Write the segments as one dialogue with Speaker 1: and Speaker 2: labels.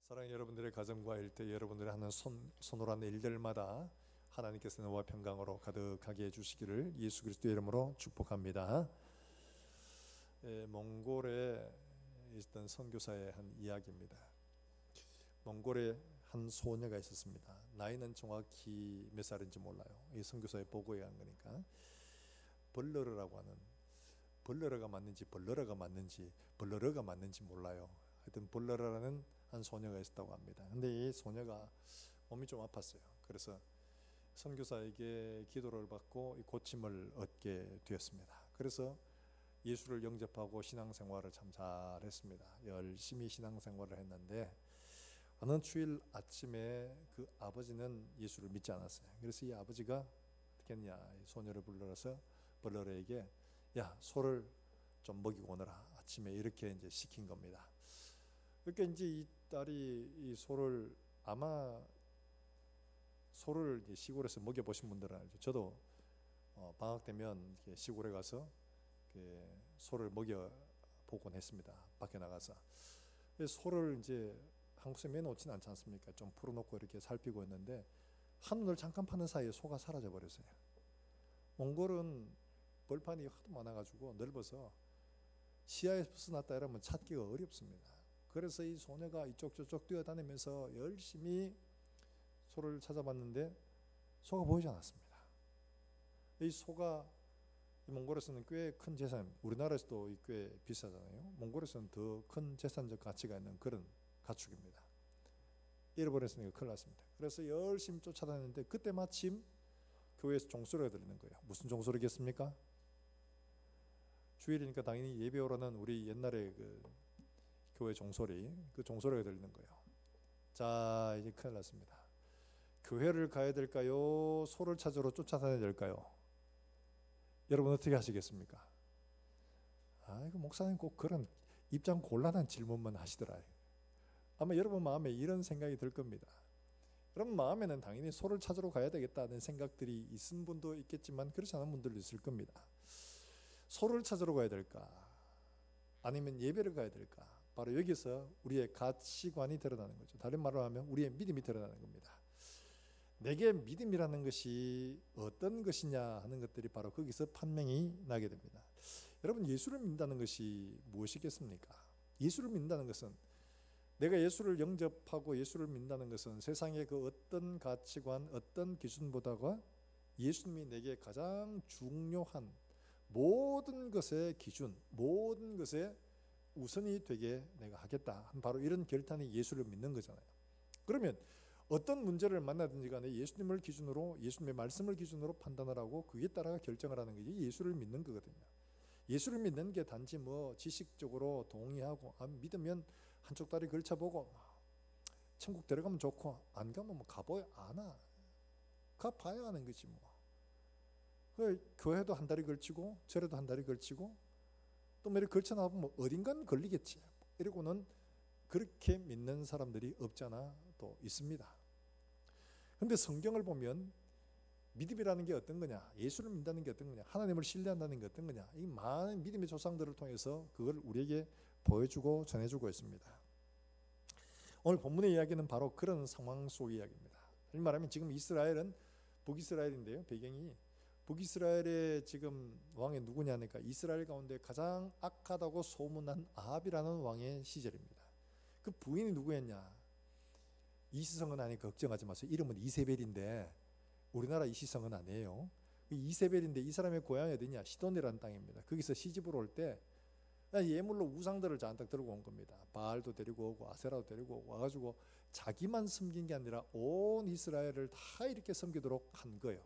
Speaker 1: 사랑하는 여러분들의 가정과 일터, 여러분들이 하는 손으로 일들마다 하나님께서 너와 평강으로 가득하게 해주시기를 예수 그리스도의 이름으로 축복합니다. 몽골에 있던 선교사의 한 이야기입니다. 몽골에 한 소녀가 있었습니다. 나이는 정확히 몇 살인지 몰라요. 이 선교사의 보고에 한 거니까. 벌러르라고 하는, 벌러르가 맞는지 벌러러가 맞는지 몰라요. 하여튼 벌러르라는 한 소녀가 있었다고 합니다. 근데 이 소녀가 몸이 좀 아팠어요. 그래서 선교사에게 기도를 받고 고침을 얻게 되었습니다. 그래서 예수를 영접하고 신앙생활을 참 잘했습니다. 열심히 신앙생활을 했는데 어느 주일 아침에 그 아버지는 예수를 믿지 않았어요. 그래서 이 아버지가 어떻게 했냐, 이 소녀를 불러서 벌러르에게 야, 소를 좀 먹이고 오너라, 아침에 이렇게 이제 시킨 겁니다. 그러니까 이제 이 딸이 이 소를, 아마 소를 시골에서 먹여보신 분들은 알죠. 저도 방학 되면 시골에 가서 소를 먹여보곤 했습니다. 밖에 나가서. 소를 이제 한국에 매놓지는 않지 않습니까? 좀 풀어놓고 이렇게 살피고 있는데 한눈을 잠깐 파는 사이에 소가 사라져 버렸어요. 몽골은 벌판이 하도 많아가지고 넓어서 시야에 벗어났다 이러면 찾기가 어렵습니다. 그래서 이 소녀가 이쪽 저쪽 뛰어다니면서 열심히 소를 찾아봤는데 소가 보이지 않았습니다. 이 소가 몽골에서는 꽤 큰 재산, 우리나라에서도 꽤 비싸잖아요. 몽골에서는 더 큰 재산적 가치가 있는 그런 가축입니다. 잃어버렸으니까 큰일 났습니다. 그래서 열심히 쫓아다녔는데 그때 마침 교회에서 종소리가 들리는 거예요. 무슨 종소리겠습니까? 주일이니까 당연히 예배 오라는 우리 옛날에 그 교회 종소리, 그 종소리가 들리는 거예요. 자, 이제 큰일 났습니다. 교회를 가야 될까요? 소를 찾으러 쫓아다녀야 될까요? 여러분 어떻게 하시겠습니까? 이거 목사님 꼭 그런 입장 곤란한 질문만 하시더라. 아마 여러분 마음에 이런 생각이 들 겁니다. 여러분 마음에는 당연히 소를 찾으러 가야 되겠다는 생각들이 있은 분도 있겠지만 그렇지 않은 분들도 있을 겁니다. 소를 찾으러 가야 될까? 아니면 예배를 가야 될까? 바로 여기서 우리의 가치관이 드러나는 거죠. 다른 말로 하면 우리의 믿음이 드러나는 겁니다. 내게 믿음이라는 것이 어떤 것이냐 하는 것들이 바로 거기서 판명이 나게 됩니다. 여러분, 예수를 믿는다는 것이 무엇이겠습니까? 예수를 믿는다는 것은, 내가 예수를 영접하고 예수를 믿는다는 것은 세상의 그 어떤 가치관, 어떤 기준보다가 예수님이 내게 가장 중요한 모든 것의 기준, 모든 것의 우선이 되게 내가 하겠다, 바로 이런 결단이 예수를 믿는 거잖아요. 그러면 어떤 문제를 만나든지 간에 예수님을 기준으로, 예수님의 말씀을 기준으로 판단을 하고 그에 따라 결정을 하는 게 예수를 믿는 거거든요. 예수를 믿는 게 단지 뭐 지식적으로 동의하고 믿으면 한쪽 다리 걸쳐보고 천국 들어가면 좋고 안 가면 뭐 가봐야 아나, 가봐야 하는 거지 뭐. 교회도 한 다리 걸치고 절에도 한 다리 걸치고 또 매일 걸쳐놔보면 뭐 어딘가는 걸리겠지, 이러고는 그렇게 믿는 사람들이 없잖아 또 있습니다. 근데 성경을 보면 믿음이라는 게 어떤 거냐, 예수를 믿는다는 게 어떤 거냐, 하나님을 신뢰한다는 게 어떤 거냐, 이 많은 믿음의 조상들을 통해서 그걸 우리에게 보여주고 전해주고 있습니다. 오늘 본문의 이야기는 바로 그런 상황 속의 이야기입니다. 다시 말하면 지금 이스라엘은 북이스라엘인데요, 배경이 북이스라엘의 지금 왕이 누구냐니까 이스라엘 가운데 가장 악하다고 소문난 아합이라는 왕의 시절입니다. 그 부인이 누구였냐? 이시성은 아니니까 걱정하지 마세요. 이름은 이세벨인데 우리나라 이시성은 아니에요. 이세벨인데 이 사람의 고향이 어디냐? 시돈이라는 땅입니다. 거기서 시집으로 올 때 예물로 우상들을 잔뜩 들고 온 겁니다. 바알도 데리고 오고 아세라도 데리고 오고 와가지고 자기만 섬긴 게 아니라 온 이스라엘을 다 이렇게 섬기도록 한 거예요.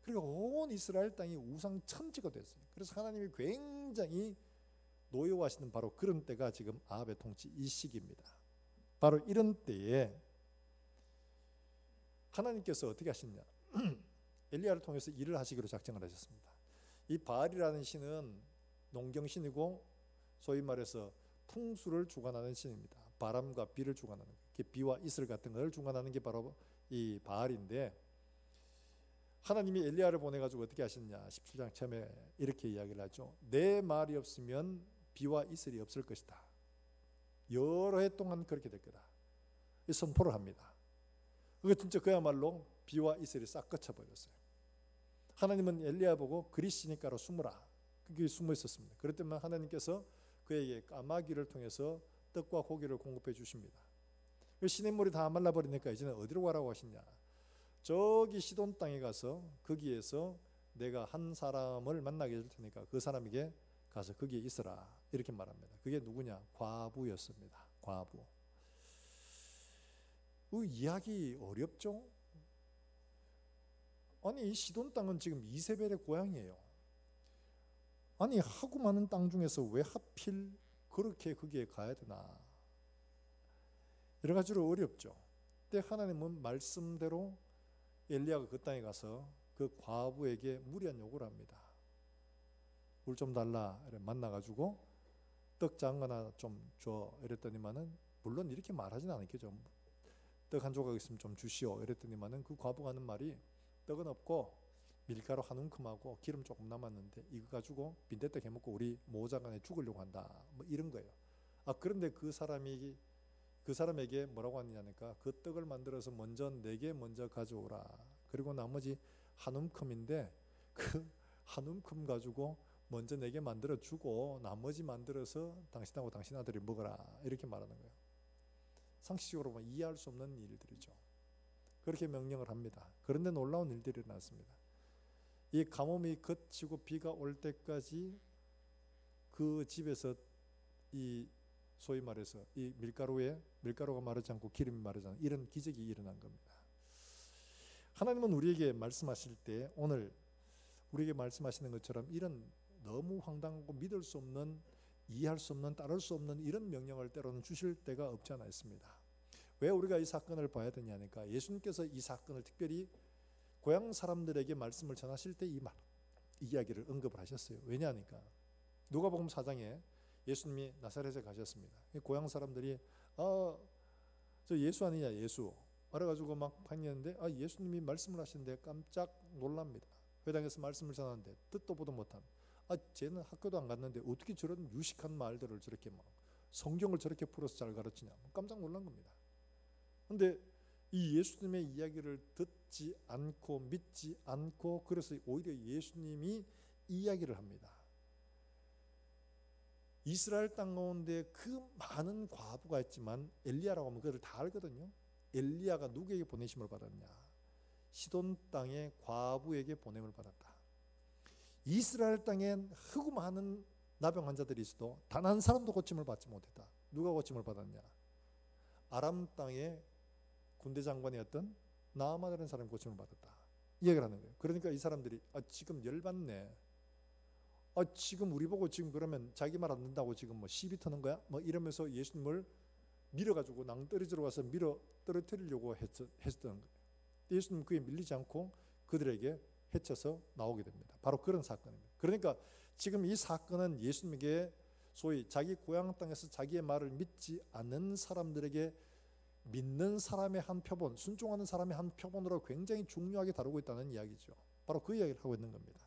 Speaker 1: 그리고 온 이스라엘 땅이 우상 천지가 됐어요. 그래서 하나님이 굉장히 노여워하시는 바로 그런 때가 지금 아합의 통치 이 시기입니다. 바로 이런 때에 하나님께서 어떻게 하시냐, 엘리야를 통해서 일을 하시기로 작정을 하셨습니다. 이 바알이라는 신은 농경신이고 소위 말해서 풍수를 주관하는 신입니다. 바람과 비를 주관하는, 비와 이슬 같은 것을 주관하는 게 바로 이 바알인데, 하나님이 엘리야를 보내가지고 어떻게 하셨냐, 17장 처음에 이렇게 이야기를 하죠. 내 말이 없으면 비와 이슬이 없을 것이다. 여러 해 동안 그렇게 될 거다. 선포를 합니다. 그게 진짜 그야말로 비와 이슬이 싹 그쳐버렸어요. 하나님은 엘리야 보고 그리시니까로 숨으라. 그게 숨어 있었습니다. 그럴 때만 하나님께서 그에게 까마귀를 통해서 떡과 고기를 공급해 주십니다. 시냇물이 다 말라버리니까 이제는 어디로 가라고 하시냐. 저기 시돈 땅에 가서 거기에서 내가 한 사람을 만나게 해줄 테니까 그 사람에게 가서 거기에 있어라. 이렇게 말합니다. 그게 누구냐? 과부였습니다. 과부. 그 이야기 어렵죠? 아니 이 시돈 땅은 지금 이세벨의 고향이에요. 아니 하고 많은 땅 중에서 왜 하필 그렇게 거기에 가야 되나? 여러 가지로 어렵죠. 근데 하나님은 말씀대로 엘리야가 그 땅에 가서 그 과부에게 무리한 요구를 합니다. 물 좀 달라. 만나가지고 떡 작은 거나 좀 줘. 이랬더니만은 물론 이렇게 말하진 않았겠죠. 떡 한 조각 있으면 좀 주시오. 이랬더니만은 그 과부가 하는 말이 떡은 없고 밀가루 한 움큼하고 기름 조금 남았는데 이거 가지고 빈대떡 해먹고 우리 모자간에 죽으려고 한다. 뭐 이런 거예요. 그런데 그 사람에게 뭐라고 하느냐니까 그 떡을 만들어서 내게 먼저 가져오라. 그리고 나머지 한 움큼인데 그 한 움큼 가지고 먼저 내게 만들어 주고 나머지 만들어서 당신하고 당신 아들이 먹어라. 이렇게 말하는 거예요. 상식적으로 보면 이해할 수 없는 일들이죠. 그렇게 명령을 합니다. 그런데 놀라운 일들이 일어났습니다. 이 가뭄이 그치고 비가 올 때까지 그 집에서 이 소위 말해서 이 밀가루가 마르지 않고 기름이 마르지 않는 이런 기적이 일어난 겁니다. 하나님은 우리에게 말씀하실 때 오늘 우리에게 말씀하시는 것처럼 이런 너무 황당하고 믿을 수 없는, 이해할 수 없는, 따를 수 없는 이런 명령을 때로는 주실 때가 없지 않아 있습니다. 왜 우리가 이 사건을 봐야 되냐니까 예수님께서 이 사건을 특별히 고향 사람들에게 말씀을 전하실 때 이 이야기를 언급을 하셨어요. 왜냐하니까 누가복음 4장에 예수님이 나사렛에 가셨습니다. 고향 사람들이 저 예수 아니냐 예수 말해가지고 막 했는데 예수님이 말씀을 하시는데 깜짝 놀랍니다. 회당에서 말씀을 전하는데 듣도 보도 못한 쟤는 학교도 안 갔는데 어떻게 저런 유식한 말들을 저렇게 막 성경을 저렇게 풀어서 잘 가르치냐 깜짝 놀란 겁니다. 그런데 이 예수님의 이야기를 듣지 않고 믿지 않고 그래서 오히려 예수님이 이야기를 합니다. 이스라엘 땅 가운데 그 많은 과부가 있지만 엘리야라고 하면 그들을 다 알거든요. 엘리야가 누구에게 보내심을 받았냐? 시돈 땅의 과부에게 보냄을 받았다. 이스라엘 땅에 흑우 많은 나병 환자들이 있어도 단 한 사람도 고침을 받지 못했다. 누가 고침을 받았냐? 아람 땅의 군대 장관이었던 나아만이라는 사람이 고침을 받았다. 이 얘기를 하는 거예요. 그러니까 이 사람들이 지금 열받네. 지금 우리 보고 지금 그러면 자기 말 안 듣는다고 지금 뭐 시비 터는 거야? 뭐 이러면서 예수님을 밀어가지고 낭떠러지로 와서 밀어 떨어뜨리려고 했던 거예요. 예수님은 그에 밀리지 않고 그들에게 해쳐서 나오게 됩니다. 바로 그런 사건입니다. 그러니까 지금 이 사건은 예수님에게 소위 자기 고향 땅에서 자기의 말을 믿지 않는 사람들에게 믿는 사람의 한 표본, 순종하는 사람의 한 표본으로 굉장히 중요하게 다루고 있다는 이야기죠. 바로 그 이야기를 하고 있는 겁니다.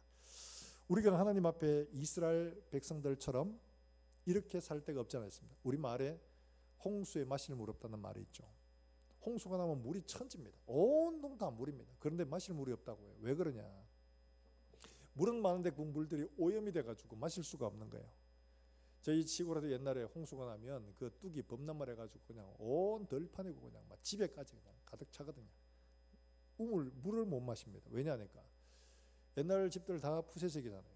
Speaker 1: 우리가 하나님 앞에 이스라엘 백성들처럼 이렇게 살 데가 없지 않았습니다. 우리 말에 홍수에 마실 물 없다는 말이 있죠. 홍수가 나면 물이 천지입니다. 온 동 다 물입니다. 그런데 마실 물이 없다고 해요. 왜 그러냐? 물은 많은데 그 물들이 오염이 돼가지고 마실 수가 없는 거예요. 저희 시골에도 옛날에 홍수가 나면 그 뚝이 범람을 해가지고 그냥 온 들판이고 그냥 막 집에까지 그냥 가득 차거든요. 물을 못 마십니다. 왜냐하니까 옛날 집들 다 푸세식이잖아요.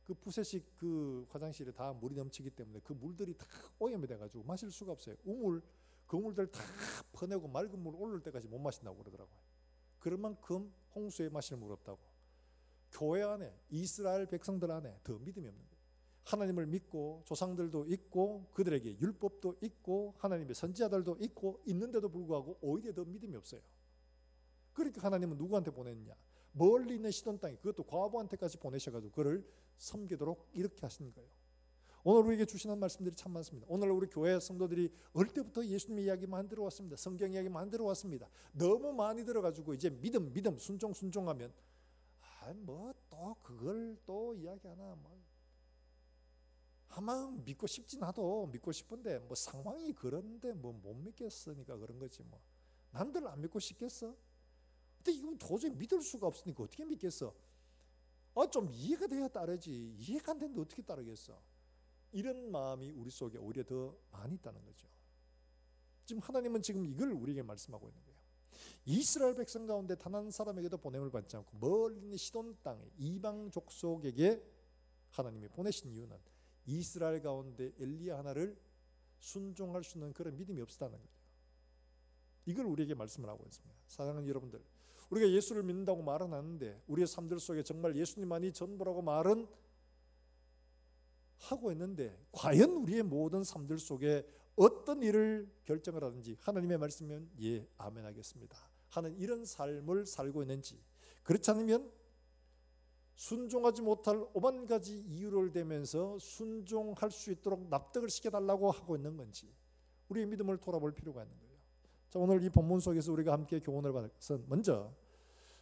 Speaker 1: 그 푸세식 그 화장실에 다 물이 넘치기 때문에 그 물들이 다 오염이 돼가지고 마실 수가 없어요. 그 물들 다 퍼내고 맑은 물 오를 때까지 못 마신다고 그러더라고요. 그럴 만큼 홍수에 마실 물 없다고. 교회 안에 이스라엘 백성들 안에 더 믿음이 없는 거예요. 하나님을 믿고 조상들도 있고 그들에게 율법도 있고 하나님의 선지자들도 있고 있는데도 불구하고 오히려 더 믿음이 없어요. 그러니까 하나님은 누구한테 보냈냐? 멀리 있는 시돈 땅에 그것도 과부한테까지 보내셔가지고 그를 섬기도록 이렇게 하신 거예요. 오늘 우리에게 주시는 말씀들이 참 많습니다. 오늘 우리 교회 성도들이 어릴 때부터 예수님의 이야기만 들어왔습니다. 성경 이야기만 들어왔습니다. 너무 많이 들어가지고 이제 믿음 순종하면 뭐 또 그걸 또 이야기하나 뭐 아마 믿고 싶진 않아도 믿고 싶은데 뭐 상황이 그런데 뭐 못 믿겠으니까 그런 거지 뭐. 남들 안 믿고 싶겠어? 근데 이건 도저히 믿을 수가 없으니까 어떻게 믿겠어? 좀 이해가 돼야 따르지. 이해가 안 되는데 어떻게 따르겠어? 이런 마음이 우리 속에 오히려 더 많이 있다는 거죠. 지금 하나님은 지금 이걸 우리에게 말씀하고 있는 거예요. 이스라엘 백성 가운데 단 한 사람에게도 보냄을 받지 않고 멀리 있는 시돈 땅에 이방 족속에게 하나님이 보내신 이유는 이스라엘 가운데 엘리야 하나를 순종할 수 있는 그런 믿음이 없었다는 거죠. 이걸 우리에게 말씀을 하고 있습니다. 사랑하는 여러분들, 우리가 예수를 믿는다고 말은 하는데 우리의 삶들 속에 정말 예수님만이 전부라고 말은 하고 있는데 과연 우리의 모든 삶들 속에 어떤 일을 결정을 하든지 하나님의 말씀이면 예, 아멘 하겠습니다 하는 이런 삶을 살고 있는지, 그렇지 않으면 순종하지 못할 오만 가지 이유를 대면서 순종할 수 있도록 납득을 시켜달라고 하고 있는 건지 우리의 믿음을 돌아볼 필요가 있는 거예요. 자, 오늘 이 본문 속에서 우리가 함께 교훈을 받을 것은, 먼저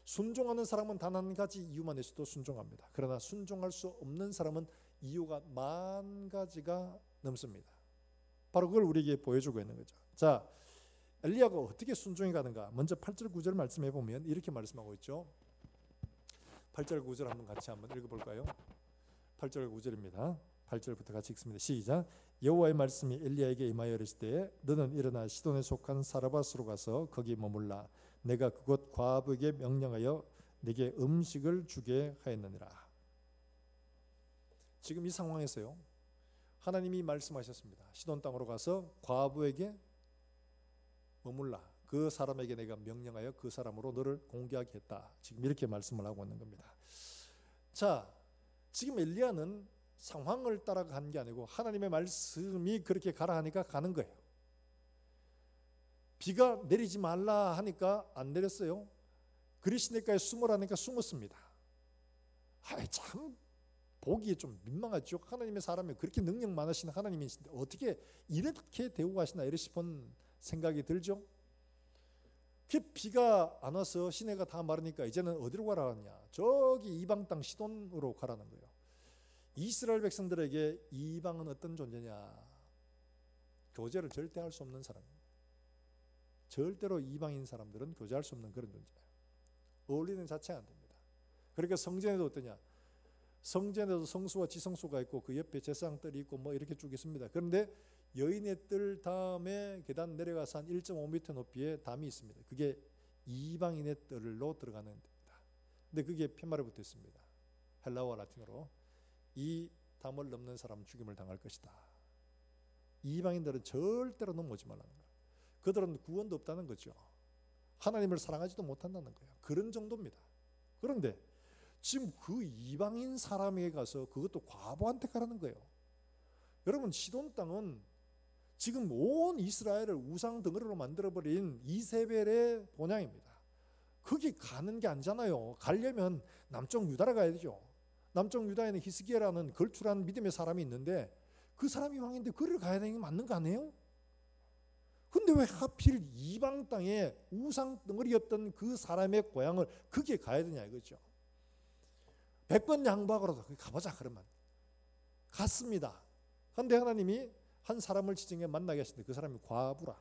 Speaker 1: 순종하는 사람은 단 한 가지 이유만 있어도 순종합니다. 그러나 순종할 수 없는 사람은 이유가 만 가지가 넘습니다. 바로 그걸 우리에게 보여주고 있는 거죠. 자, 엘리야가 어떻게 순종해 가는가? 먼저 8절 9절 말씀해 보면 이렇게 말씀하고 있죠. 8절 9절 한번 같이 한번 읽어볼까요? 8절 9절입니다. 8절부터 같이 읽습니다. 시작. 여호와의 말씀이 엘리야에게 임하여 이르시되 너는 일어나 시돈에 속한 사르밧으로 가서 거기 머물라. 내가 그곳 과부에게 명령하여 내게 음식을 주게 하였느니라. 지금 이 상황에서요, 하나님이 말씀하셨습니다. 시돈 땅으로 가서 과부에게 머물라. 그 사람에게 내가 명령하여 그 사람으로 너를 공개하게 했다. 지금 이렇게 말씀을 하고 있는 겁니다. 자, 지금 엘리야는 상황을 따라간 게 아니고 하나님의 말씀이 그렇게 가라 하니까 가는 거예요. 비가 내리지 말라 하니까 안 내렸어요. 그리시네가에 숨으라니까 숨었습니다. 참 보기에 좀 민망하죠. 하나님의 사람이 그렇게 능력 많으신 하나님이신데 어떻게 이렇게 대우가 하시나 이런 싶은 생각이 들죠. 비가 안 와서 시내가 다 마르니까 이제는 어디로 가라 하냐? 저기 이방 땅 시돈으로 가라는 거예요. 이스라엘 백성들에게 이방은 어떤 존재냐? 교제를 절대 할 수 없는 사람입니다. 절대로 이방인 사람들은 교제할 수 없는 그런 존재예요. 어울리는 자체가 안 됩니다. 그러니까 성전에도 어떠냐? 성전에도 성수와 지성수가 있고 그 옆에 제사장들이 있고 뭐 이렇게 쭉 있습니다. 그런데 여인의 뜰 다음에 계단 내려가서 한 1.5m 높이의 담이 있습니다. 그게 이방인의 뜰로 들어가는 데입니다. 근데 그게 팻말에 붙어 있습니다. 헬라어와 라틴어로 이 담을 넘는 사람은 죽임을 당할 것이다. 이방인들은 절대로 넘어오지 말라는 거예요. 그들은 구원도 없다는 거죠. 하나님을 사랑하지도 못한다는 거예요. 그런 정도입니다. 그런데 지금 그 이방인 사람에게 가서 그것도 과부한테 가라는 거예요. 여러분, 시돈 땅은 지금 온 이스라엘을 우상 덩어리로 만들어버린 이세벨의 본향입니다. 거기 가는 게 아니잖아요. 가려면 남쪽 유다로 가야 되죠. 남쪽 유다에는 히스기야라는 걸출한 믿음의 사람이 있는데 그 사람이 왕인데 그를 가야 되는 게 맞는 거 아니에요? 근데 왜 하필 이방 땅에 우상 덩어리였던 그 사람의 고향을 거기에 가야 되냐 이거죠. 100번 양보하고라도 가보자 그러면 갔습니다. 그런데 하나님이 한 사람을 지정해 만나게 하시는데 그 사람이 과부라.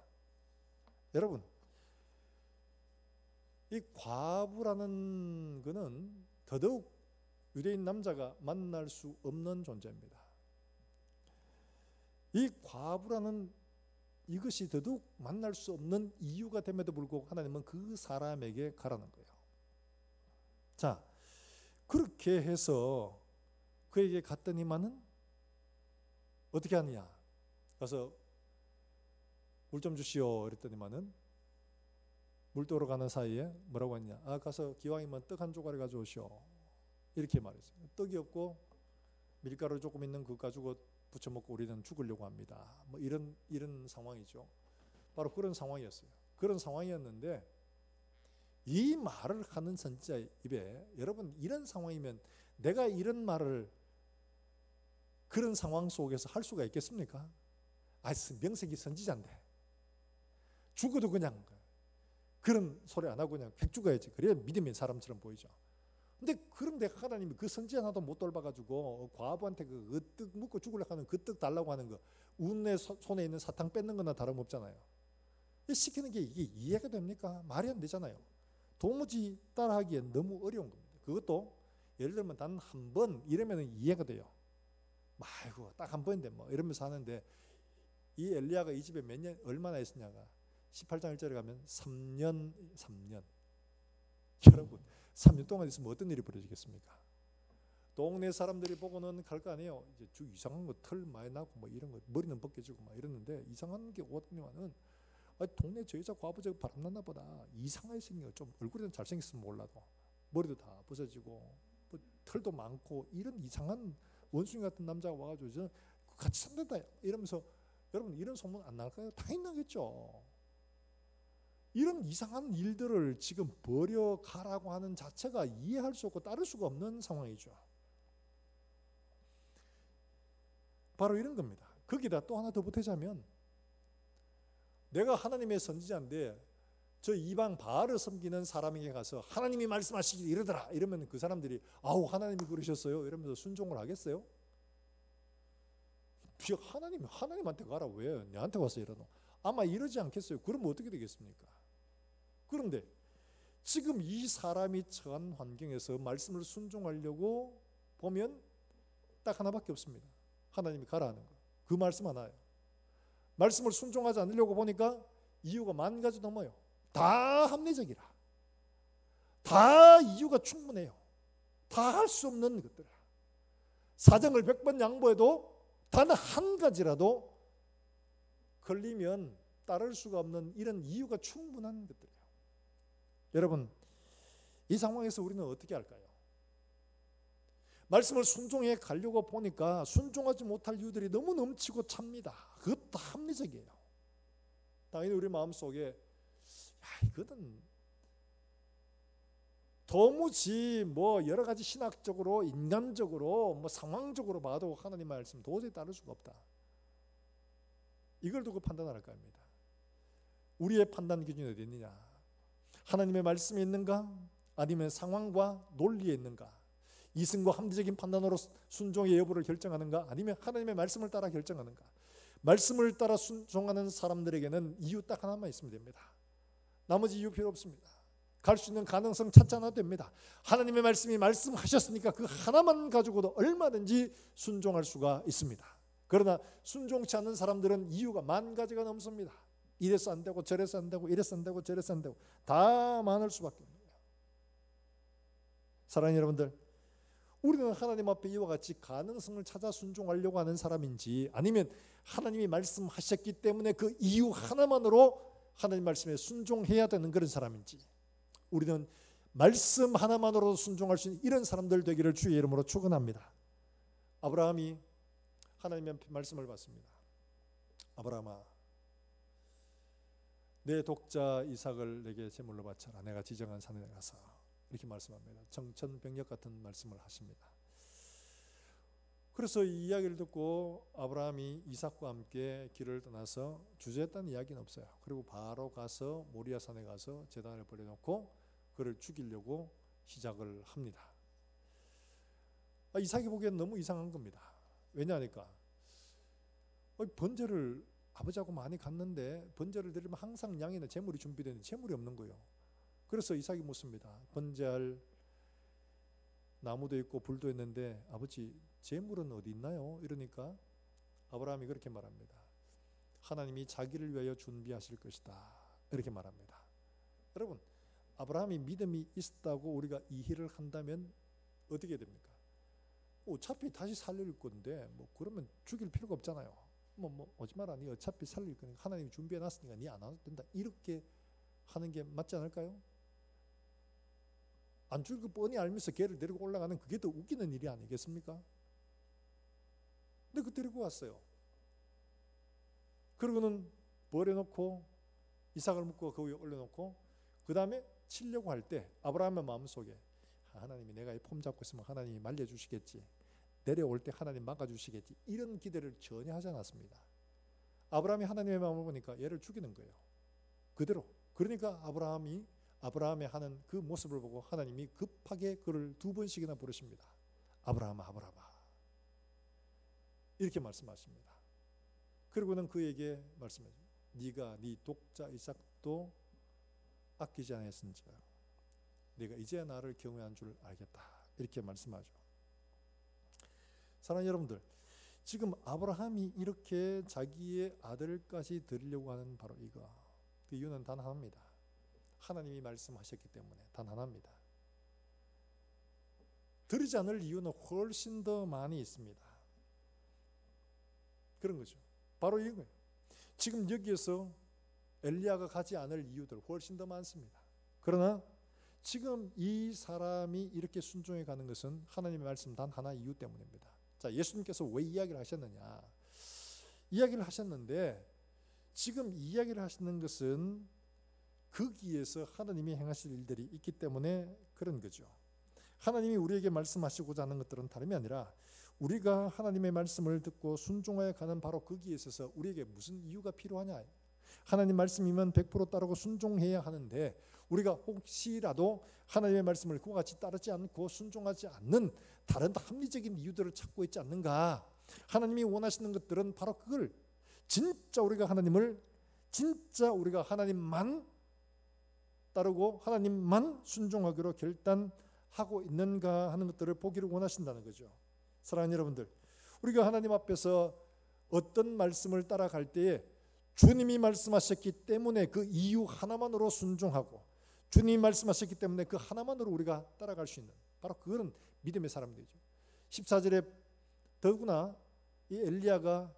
Speaker 1: 여러분, 이 과부라는 거는 더더욱 유대인 남자가 만날 수 없는 존재입니다. 이 과부라는 이것이 더더욱 만날 수 없는 이유가 됨에도 불구하고 하나님은 그 사람에게 가라는 거예요. 자, 그렇게 해서 그에게 갔더니만은 어떻게 하느냐? 가서 물 좀 주시오 이랬더니만은 물 떠러 가는 사이에 뭐라고 했냐? 가서 기왕이면 떡 한 조각을 가져오시오 이렇게 말했어요. 떡이 없고 밀가루 조금 있는 그 가지고 부쳐 먹고 우리는 죽으려고 합니다. 뭐 이런 상황이죠. 바로 그런 상황이었어요. 그런 상황이었는데 이 말을 하는 선지자의 입에, 여러분 이런 상황이면 내가 이런 말을 그런 상황 속에서 할 수가 있겠습니까? 명색이 선지자인데 죽어도 그냥 그런 소리 안 하고 그냥 백 죽어야지. 그래야 믿음의 사람처럼 보이죠. 근데 그런데 하나님이 그 선지자 하나도 못 돌봐가지고 과부한테 그 떡 묻고 죽으려고 하는 그 떡 달라고 하는 거, 운의 손에 있는 사탕 뺏는 거나 다름없잖아요. 시키는 게 이게 이해가 됩니까? 말이 안 되잖아요. 도무지 따라하기엔 너무 어려운 겁니다. 그것도 예를 들면 단 한 번 이러면 이해가 돼요. 아이고 딱 한 번인데 뭐 이러면서 하는데, 이 엘리야가 이 집에 몇 년 얼마나 있었냐가 18장 1절에 가면 3년. 여러분 3년 동안 있으면 어떤 일이 벌어지겠습니까? 동네 사람들이 보고는 갈 거 아니에요. 이제 쭉 이상한 거 털 많이 나고 뭐 이런 거 머리는 벗겨지고 막 이러는데, 이상한 게 오더니만은 동네 저 여자 과부 저 바람났나 보다, 이상하게 생긴 거, 좀 얼굴에는 잘생겼으면 몰라도 머리도 다 벗어지고 뭐 털도 많고 이런 이상한 원숭이 같은 남자가 와가지고 저 같이 산다 이러면서, 여러분 이런 소문 안 날까요? 당연히 나겠죠. 이런 이상한 일들을 지금 버려가라고 하는 자체가 이해할 수 없고 따를 수가 없는 상황이죠. 바로 이런 겁니다. 거기다 또 하나 더 보태자면, 내가 하나님의 선지자인데 저 이방 바알을 섬기는 사람에게 가서 하나님이 말씀하시길 이러더라 이러면 그 사람들이 아우 하나님이 그러셨어요 이러면서 순종을 하겠어요? 하나님한테 가라, 왜 내한테 와서 이러노? 아마 이러지 않겠어요. 그러면 어떻게 되겠습니까? 그런데 지금 이 사람이 처한 환경에서 말씀을 순종하려고 보면 딱 하나밖에 없습니다. 하나님이 가라 하는 거, 그 말씀 하나예요. 말씀을 순종하지 않으려고 보니까 이유가 10,000가지 넘어요. 다 합리적이라, 다 이유가 충분해요. 다 할 수 없는 것들, 사정을 100번 양보해도 단 한 가지라도 걸리면 따를 수가 없는 이런 이유가 충분한 것들이에요. 여러분 이 상황에서 우리는 어떻게 할까요? 말씀을 순종해 가려고 보니까 순종하지 못할 이유들이 너무 넘치고 찹니다. 그것도 합리적이에요. 당연히 우리 마음속에 이거는 도무지 뭐 여러 가지 신학적으로 인간적으로 뭐 상황적으로 봐도 하나님 말씀 도저히 따를 수가 없다, 이걸 두고 판단할 겁니다. 우리의 판단 기준이 어디 있느냐? 하나님의 말씀이 있는가? 아니면 상황과 논리에 있는가? 이승과 합리적인 판단으로 순종의 여부를 결정하는가? 아니면 하나님의 말씀을 따라 결정하는가? 말씀을 따라 순종하는 사람들에게는 이유 딱 하나만 있으면 됩니다. 나머지 이유 필요 없습니다. 갈 수 있는 가능성 찾지 않아도 됩니다. 하나님의 말씀이 말씀하셨으니까 그 하나만 가지고도 얼마든지 순종할 수가 있습니다. 그러나 순종치 않는 사람들은 이유가 10,000가지가 넘습니다. 이래서 안 되고 저래서 안 되고 이래서 안 되고 저래서 안 되고 다 많을 수밖에 없는 거예요. 사랑하는 여러분들, 우리는 하나님 앞에 이와 같이 가능성을 찾아 순종하려고 하는 사람인지, 아니면 하나님이 말씀하셨기 때문에 그 이유 하나만으로 하나님 말씀에 순종해야 되는 그런 사람인지, 우리는 말씀 하나만으로도 순종할 수 있는 이런 사람들 되기를 주의 이름으로 축원합니다. 아브라함이 하나님의 말씀을 받습니다. 아브라함아, 내 독자 이삭을 내게 제물로 바쳐라. 내가 지정한 산에 가서, 이렇게 말씀합니다. 정천벽력 같은 말씀을 하십니다. 그래서 이 이야기를 듣고 아브라함이 이삭과 함께 길을 떠나서 주저했다는 이야기는 없어요. 그리고 바로 가서 모리아산에 가서 제단을 벌여놓고 그를 죽이려고 시작을 합니다. 이삭이 보기엔 너무 이상한 겁니다. 왜냐하니까 번제를 아버지하고 많이 갔는데 번제를 드리면 항상 양이나 제물이 준비되는데 제물이 없는 거예요. 그래서 이삭이 묻습니다. 번제할 나무도 있고 불도 있는데 아버지 제물은 어디 있나요? 이러니까 아브라함이 그렇게 말합니다. 하나님이 자기를 위하여 준비하실 것이다, 이렇게 말합니다. 여러분, 아브라함이 믿음이 있었다고 우리가 이해를 한다면 어떻게 됩니까? 어차피 다시 살릴 건데 뭐 그러면 죽일 필요가 없잖아요. 뭐 오지 마라, 니 어차피 살릴 거니까 하나님이 준비해 놨으니까 니 안 와도 된다, 이렇게 하는 게 맞지 않을까요? 안 죽일 거 뻔히 알면서 걔를 데리고 올라가는 그게 더 웃기는 일이 아니겠습니까? 근데 그 데리고 왔어요. 그러고는 버려놓고 이삭을 묶고 그 위에 올려놓고 그 다음에 치려고 할 때 아브라함의 마음속에 하나님이 내가 이 폼 잡고 있으면 하나님이 말려주시겠지, 내려올 때 하나님 막아주시겠지, 이런 기대를 전혀 하지 않았습니다. 아브라함이 하나님의 마음을 보니까 얘를 죽이는 거예요. 그대로. 그러니까 아브라함이 아브라함의 하는 그 모습을 보고 하나님이 급하게 그를 2번씩이나 부르십니다. 아브라함아, 아브라함아, 이렇게 말씀하십니다. 그리고는 그에게 말씀하죠. 네가 네 독자 이삭도 아끼지 않았은지라 네가 이제야 나를 경외한 줄 알겠다, 이렇게 말씀하죠. 사랑하는 여러분들, 지금 아브라함이 이렇게 자기의 아들까지 드리려고 하는 바로 이거, 그 이유는 단 하나입니다. 하나님이 말씀하셨기 때문에 단 하나입니다. 드리지 않을 이유는 훨씬 더 많이 있습니다. 그런 거죠. 바로 이거예요. 지금 여기에서 엘리야가 가지 않을 이유들 훨씬 더 많습니다. 그러나 지금 이 사람이 이렇게 순종해 가는 것은 하나님의 말씀 단 하나 이유 때문입니다. 자, 예수님께서 왜 이야기를 하셨느냐? 이야기를 하셨는데 지금 이야기를 하시는 것은 거기에서 하나님이 행하실 일들이 있기 때문에 그런 거죠. 하나님이 우리에게 말씀하시고자 하는 것들은 다름이 아니라 우리가 하나님의 말씀을 듣고 순종하여 가는 바로 거기에 있어서 우리에게 무슨 이유가 필요하냐. 하나님 말씀이면 100% 따르고 순종해야 하는데 우리가 혹시라도 하나님의 말씀을 그와 같이 따르지 않고 순종하지 않는 다른 합리적인 이유들을 찾고 있지 않는가. 하나님이 원하시는 것들은 바로 그걸 진짜 우리가 하나님만 따르고 하나님만 순종하기로 결단하고 있는가 하는 것들을 보기를 원하신다는 거죠. 사랑하는 여러분들, 우리가 하나님 앞에서 어떤 말씀을 따라갈 때에 주님이 말씀하셨기 때문에 그 이유 하나만으로 순종하고 주님이 말씀하셨기 때문에 그 하나만으로 우리가 따라갈 수 있는 바로 그거는 믿음의 사람들이죠. 14절에 더구나 이 엘리야가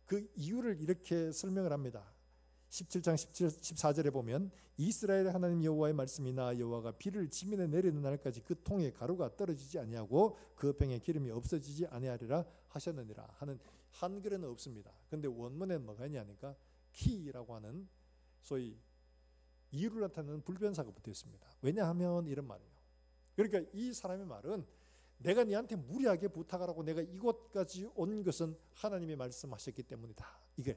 Speaker 1: 그 이유를 이렇게 설명을 합니다. 17장 14절에 보면 이스라엘 하나님 여호와의 말씀이 나 여호와가 비를 지면에 내리는 날까지 그 통에 가루가 떨어지지 아니하고 그 병에 기름이 없어지지 아니하리라 하셨느니라 하는 한글에는 없습니다. 근데 원문에는 뭐가 있냐니까 키라고 하는 소위 이유를 나타내는 불변사가 붙어 있습니다. 왜냐하면 이런 말이에요. 그러니까 이 사람의 말은 내가 네한테 무리하게 부탁하라고 내가 이곳까지 온 것은 하나님이 말씀하셨기 때문이다. 이게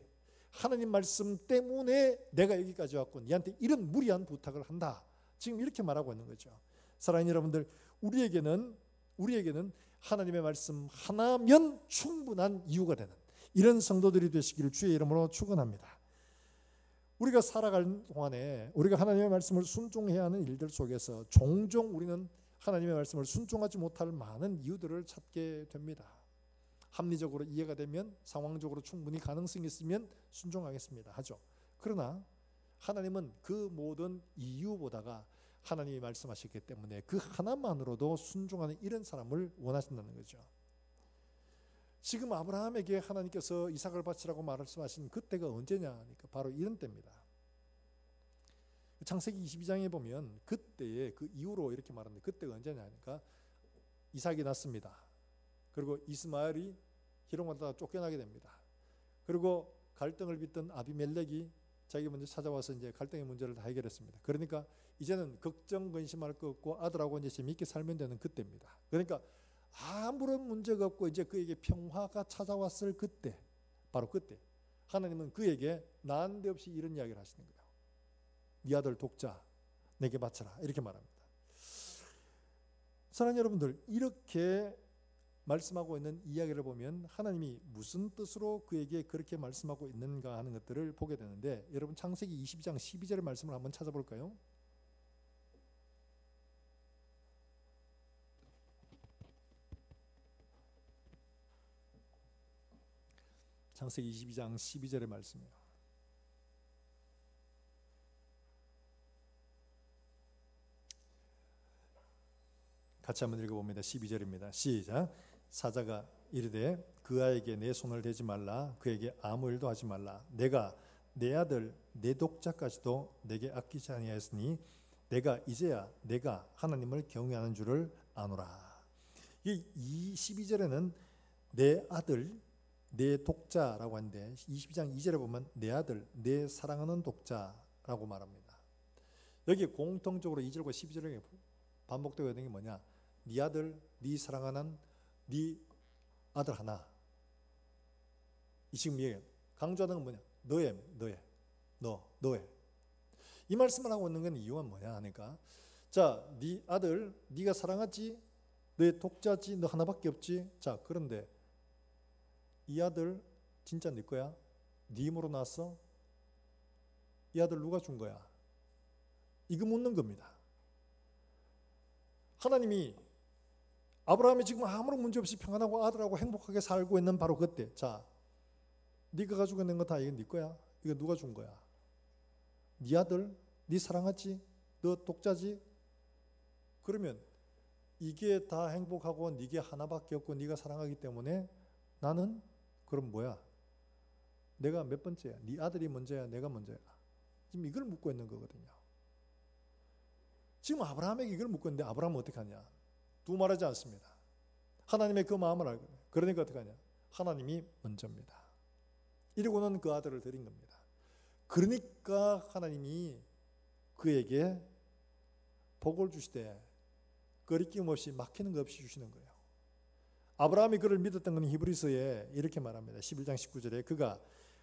Speaker 1: 하나님 말씀 때문에 내가 여기까지 왔고 네한테 이런 무리한 부탁을 한다. 지금 이렇게 말하고 있는 거죠. 사랑하는 여러분들, 우리에게는 하나님의 말씀 하나면 충분한 이유가 되는 이런 성도들이 되시기를 주의 이름으로 축원합니다. 우리가 살아갈 동안에 우리가 하나님의 말씀을 순종해야 하는 일들 속에서 종종 우리는 하나님의 말씀을 순종하지 못할 많은 이유들을 찾게 됩니다. 합리적으로 이해가 되면, 상황적으로 충분히 가능성이 있으면 순종하겠습니다 하죠. 그러나 하나님은 그 모든 이유보다가 하나님이 말씀하셨기 때문에 그 하나만으로도 순종하는 이런 사람을 원하신다는 거죠. 지금 아브라함에게 하나님께서 이삭을 바치라고 말씀하신 그때가 언제냐 하니까 바로 이런 때입니다. 창세기 22장에 보면 그때의 그 이후로 이렇게 말하는데 그때가 언제냐 하니까 이삭이 낳습니다. 그리고 이스마엘이 희롱받다가 쫓겨나게 됩니다. 그리고 갈등을 빚던 아비멜렉이 자기 먼저 찾아와서 이제 갈등의 문제를 다 해결했습니다. 그러니까 이제는 걱정 근심할 거 없고 아들하고 이제 재미있게 살면 되는 그때입니다. 그러니까 아무런 문제가 없고 이제 그에게 평화가 찾아왔을 그때, 바로 그때 하나님은 그에게 난데없이 이런 이야기를 하시는 거예요. 네 아들 독자 내게 바쳐라, 이렇게 말합니다. 사랑하는 여러분들, 이렇게 말씀하고 있는 이야기를 보면 하나님이 무슨 뜻으로 그에게 그렇게 말씀하고 있는가 하는 것들을 보게 되는데, 여러분 창세기 22장 12절의 말씀을 한번 찾아볼까요? 창세기 22장 12절의 말씀이에요. 같이 한번 읽어봅니다. 12절입니다. 시작. 사자가 이르되 그 아이에게 내 손을 대지 말라, 그에게 아무 일도 하지 말라. 내가 내 아들 내 독자까지도 내게 아끼지 아니하였으니 내가 이제야 내가 하나님을 경외하는 줄을 아노라. 이 12절에는 내 아들 내 독자라고 하는데 22장 2절에 보면 내 아들 내 사랑하는 독자라고 말합니다. 여기 공통적으로 2절과 12절에 반복되고 있는 게 뭐냐? 네 아들, 네 사랑하는 네 아들 하나. 이 지금 강조하는 건 뭐냐? 너의. 이 말씀을 하고 있는 건 이유가 뭐냐 하니까, 자, 네 아들 네가 사랑하지, 너의 독자지, 너 하나밖에 없지. 자, 그런데 이 아들 진짜 네 거야? 네 힘으로 낳았어? 이 아들 누가 준 거야? 이거 묻는 겁니다. 하나님이 아브라함이 지금 아무런 문제 없이 평안하고 아들하고 행복하게 살고 있는 바로 그때, 자, 네가 가지고 있는 거 다 이거 네 거야? 이거 누가 준 거야? 네 아들, 네 사랑하지, 너 독자지. 그러면 이게 다 행복하고 네게 하나밖에 없고 네가 사랑하기 때문에 나는 그럼 뭐야? 내가 몇 번째야? 네 아들이 먼저야? 내가 먼저야? 지금 이걸 묻고 있는 거거든요. 지금 아브라함에게 이걸 묻고 있는데 아브라함은 어떻게 하냐? 두말하지 않습니다. 하나님의 그 마음을 알고, 그러니까 어떻게 하냐? 하나님이 먼저입니다. 이러고는 그 아들을 드린 겁니다. 그러니까 하나님이 그에게 복을 주시되 거리낌 없이 막히는 거 없이 주시는 거예요. 아브라함이 그를 믿었던 건 히브리서에 이렇게 말합니다. 11장 19절에 그가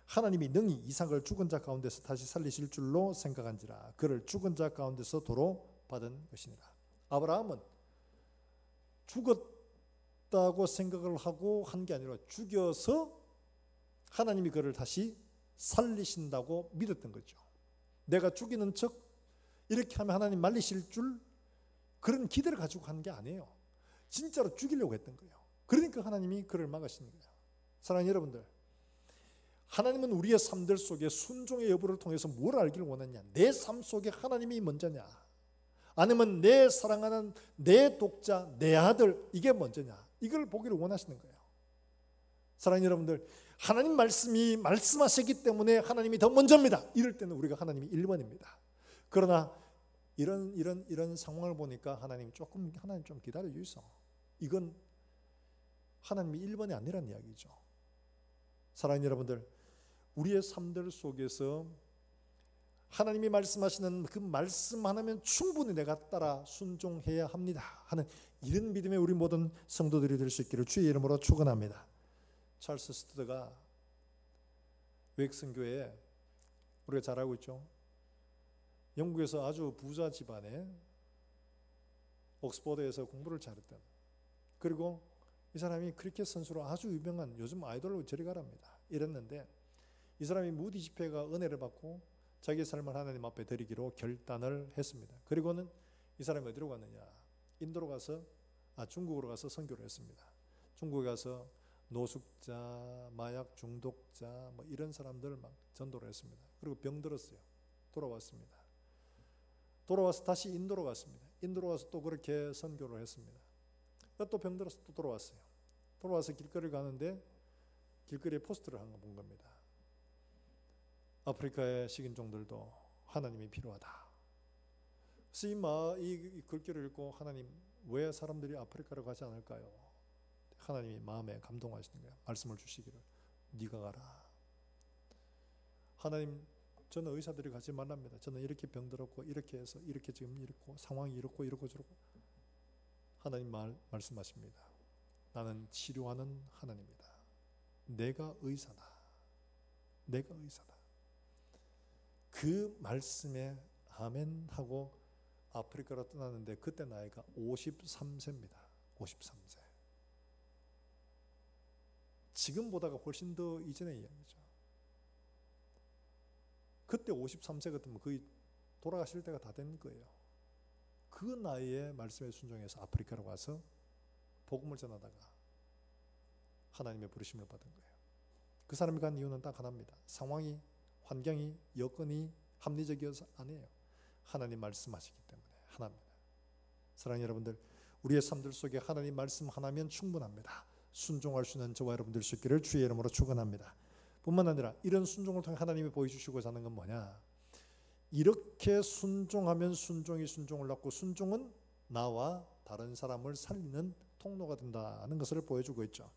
Speaker 1: 하나님이 능히 이삭을 죽은 자 가운데서 다시 살리실 줄로 생각한지라 그를 죽은 자 가운데서 도로 받은 것이니라. 아브라함은 죽었다고 생각을 하고 한 게 아니라 죽여서 하나님이 그를 다시 살리신다고 믿었던 거죠. 내가 죽이는 척 이렇게 하면 하나님 말리실 줄 그런 기대를 가지고 한 게 아니에요. 진짜로 죽이려고 했던 거예요. 그러니까 하나님이 그를 막으시는 거예요. 사랑하는 여러분들, 하나님은 우리의 삶들 속에 순종의 여부를 통해서 뭘 알기를 원하냐? 내 삶 속에 하나님이 먼저냐? 아니면 내 사랑하는 내 독자, 내 아들 이게 먼저냐? 이걸 보기를 원하시는 거예요. 사랑하는 여러분들, 하나님 말씀이 말씀하시기 때문에 하나님이 더 먼저입니다. 이럴 때는 우리가 하나님이 1번입니다. 그러나 이런 상황을 보니까 하나님 좀 기다려 주이소. 이건 하나님이 1번이 아니란 이야기죠. 사랑하는 여러분들, 우리의 삶들 속에서 하나님이 말씀하시는 그 말씀 하나면 충분히 내가 따라 순종해야 합니다 하는 이런 믿음의 우리 모든 성도들이 될 수 있기를 주의 이름으로 축원합니다. 찰스 스터드가 웨익슨교회에 우리가 잘 알고 있죠. 영국에서 아주 부자 집안에 옥스퍼드에서 공부를 잘했던, 그리고 이 사람이 크리켓 선수로 아주 유명한 요즘 아이돌로 저리 가랍니다. 이랬는데 이 사람이 무디 집회가 은혜를 받고 자기의 삶을 하나님 앞에 드리기로 결단을 했습니다. 그리고는 이 사람이 어디로 갔느냐? 인도로 가서 중국으로 가서 선교를 했습니다. 중국에 가서 노숙자, 마약 중독자 뭐 이런 사람들 막 전도를 했습니다. 그리고 병들었어요. 돌아왔습니다. 돌아와서 다시 인도로 갔습니다. 인도로 가서 또 그렇게 선교를 했습니다. 또 병들어서 또 돌아왔어요. 돌아와서 길거리를 가는데 길거리에 포스터를 한 거 본 겁니다. 아프리카의 식인종들도 하나님이 필요하다. 그래서 이 글귀를 읽고 하나님 왜 사람들이 아프리카로 가지 않을까요? 하나님이 마음에 감동하시는 거예요. 말씀을 주시기를 네가 가라. 하나님, 저는 의사들이 가지 말랍니다. 저는 이렇게 병들었고 이렇게 해서 이렇게 지금 이렇고 상황이 이렇고 저렇고. 하나님 말씀하십니다. 나는 치료하는 하나님이다. 내가 의사다. 내가 의사다. 그 말씀에 아멘 하고 아프리카로 떠났는데 그때 나이가 53세입니다. 53세. 지금보다가 훨씬 더 이전의 이야기죠. 그때 53세 같으면 거의 돌아가실 때가 다 된 거예요. 그 나이에 말씀에 순종해서 아프리카로 가서 복음을 전하다가 하나님의 부르심을 받은 거예요. 그 사람이 간 이유는 딱 하나입니다. 상황이, 환경이, 여건이 합리적이어서 아니에요. 하나님 말씀하시기 때문에 하나입니다. 사랑하는 여러분들, 우리의 삶들 속에 하나님 말씀 하나면 충분합니다. 순종할 수 있는 저와 여러분들 수 있기를 주의 이름으로 축원합니다. 뿐만 아니라 이런 순종을 통해 하나님이 보여주시고자 하는 건 뭐냐? 이렇게 순종하면 순종이 순종을 낳고 순종은 나와 다른 사람을 살리는 통로가 된다는 것을 보여주고 있죠.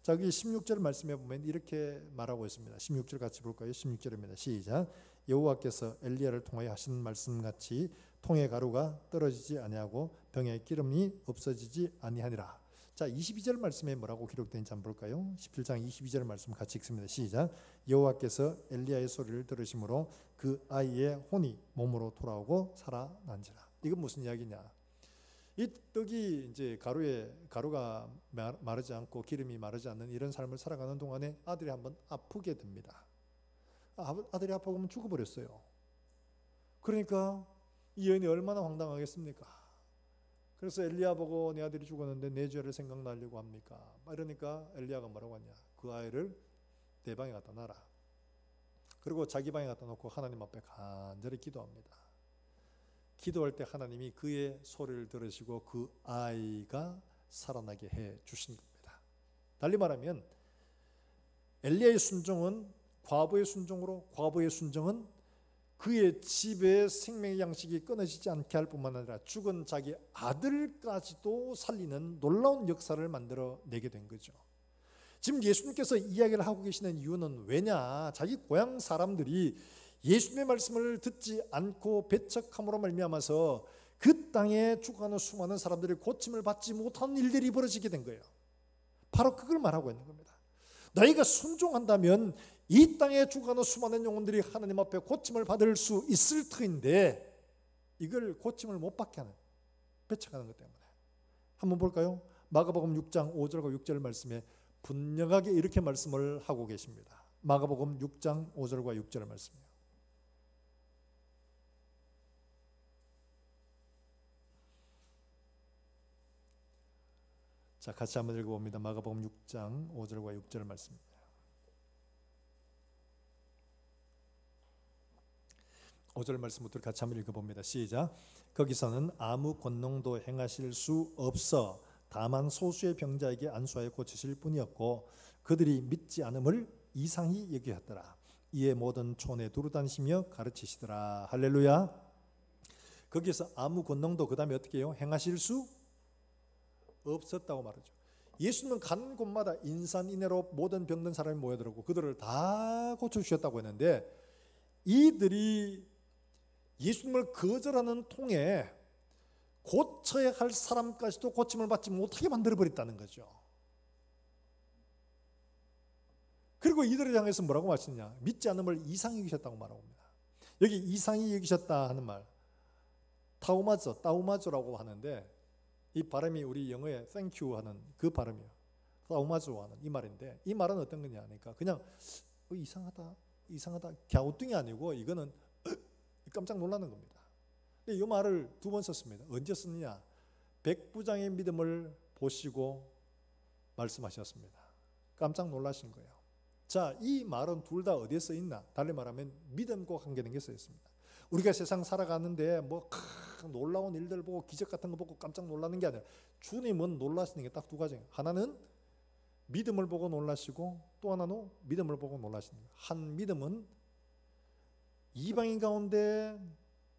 Speaker 1: 자, 여기 16절 말씀해 보면 이렇게 말하고 있습니다. 16절 같이 볼까요? 16절입니다. 시작. 여호와께서 엘리야를 통하여 하신 말씀같이 통의 가루가 떨어지지 아니하고 병의 기름이 없어지지 아니하니라. 자, 22절 말씀에 뭐라고 기록되는지 한번 볼까요? 17장 22절 말씀 같이 읽습니다. 시작. 여호와께서 엘리야의 소리를 들으심으로 그 아이의 혼이 몸으로 돌아오고 살아난지라. 이건 무슨 이야기냐? 이 떡이 이제 가루가 마르지 않고 기름이 마르지 않는 이런 삶을 살아가는 동안에 아들이 한번 아프게 됩니다. 아들이 아파보면 죽어버렸어요. 그러니까 이 여인이 얼마나 황당하겠습니까? 그래서 엘리야 보고 내 아들이 죽었는데 내 죄를 생각나려고 합니까? 이러니까 엘리야가 뭐라고 하냐? 그 아이를 내 방에 갖다 놔라. 그리고 자기 방에 갖다 놓고 하나님 앞에 간절히 기도합니다. 기도할 때 하나님이 그의 소리를 들으시고 그 아이가 살아나게 해 주신 겁니다. 달리 말하면 엘리야의 순종은 과부의 순종으로, 과부의 순종은 그의 집의 생명의 양식이 끊어지지 않게 할 뿐만 아니라 죽은 자기 아들까지도 살리는 놀라운 역사를 만들어내게 된 거죠. 지금 예수님께서 이야기를 하고 계시는 이유는 왜냐? 자기 고향 사람들이 예수님의 말씀을 듣지 않고 배척함으로 말미암아서 그 땅에 죽어가는 수많은 사람들이 고침을 받지 못하는 일들이 벌어지게 된 거예요. 바로 그걸 말하고 있는 겁니다. 너희가 순종한다면 이 땅에 죽어가는 수많은 영혼들이 하나님 앞에 고침을 받을 수 있을 터인데 이걸 고침을 못 받게 하는, 배척하는 것 때문에. 한번 볼까요? 마가복음 6장 5절과 6절 말씀에 분명하게 이렇게 말씀을 하고 계십니다. 마가복음 6장 5절과 6절 말씀이에요. 자, 같이 한번 읽어봅니다. 마가복음 6장 5절과 6절 말씀입니다. 5절 말씀부터 같이 한번 읽어봅니다. 시작. 거기서는 아무 권능도 행하실 수 없어 다만 소수의 병자에게 안수하여 고치실 뿐이었고 그들이 믿지 않음을 이상히 여기었더라. 이에 모든 촌에 두루다니시며 가르치시더라. 할렐루야. 거기서 아무 권능도 그 다음에 어떻게 해요? 행하실 수 없었다고 말하죠. 예수님은 가는 곳마다 인산인해로 모든 병든 사람이 모여들었고 그들을 다 고쳐주셨다고 했는데 이들이 예수님을 거절하는 통에 고쳐야 할 사람까지도 고침을 받지 못하게 만들어버렸다는 거죠. 그리고 이들을 향해서 뭐라고 말씀하시냐? 믿지 않음을 이상히 여기셨다고 말하고 있습니다. 여기 이상히 여기셨다 하는 말 따우마조라고 하는데 이 발음이 우리 영어에 thank you 하는 그 발음이에요. 따우마조 하는 이 말인데 이 말은 어떤 거냐 하니까 그냥 이상하다 갸우뚱이 아니고 이거는 깜짝 놀라는 겁니다. 근데 이 말을 두 번 썼습니다. 언제 썼느냐? 백부장의 믿음을 보시고 말씀하셨습니다. 깜짝 놀라신 거예요. 자, 이 말은 둘 다 어디에 써 있나? 달리 말하면 믿음과 관계된 게 써 있습니다. 우리가 세상 살아가는데 뭐 놀라운 일들 보고 기적 같은 거 보고 깜짝 놀라는 게 아니라 주님은 놀라시는 게 딱 두 가지예요. 하나는 믿음을 보고 놀라시고 또 하나는 믿음을 보고 놀라시는 거예요. 한 믿음은 이방인 가운데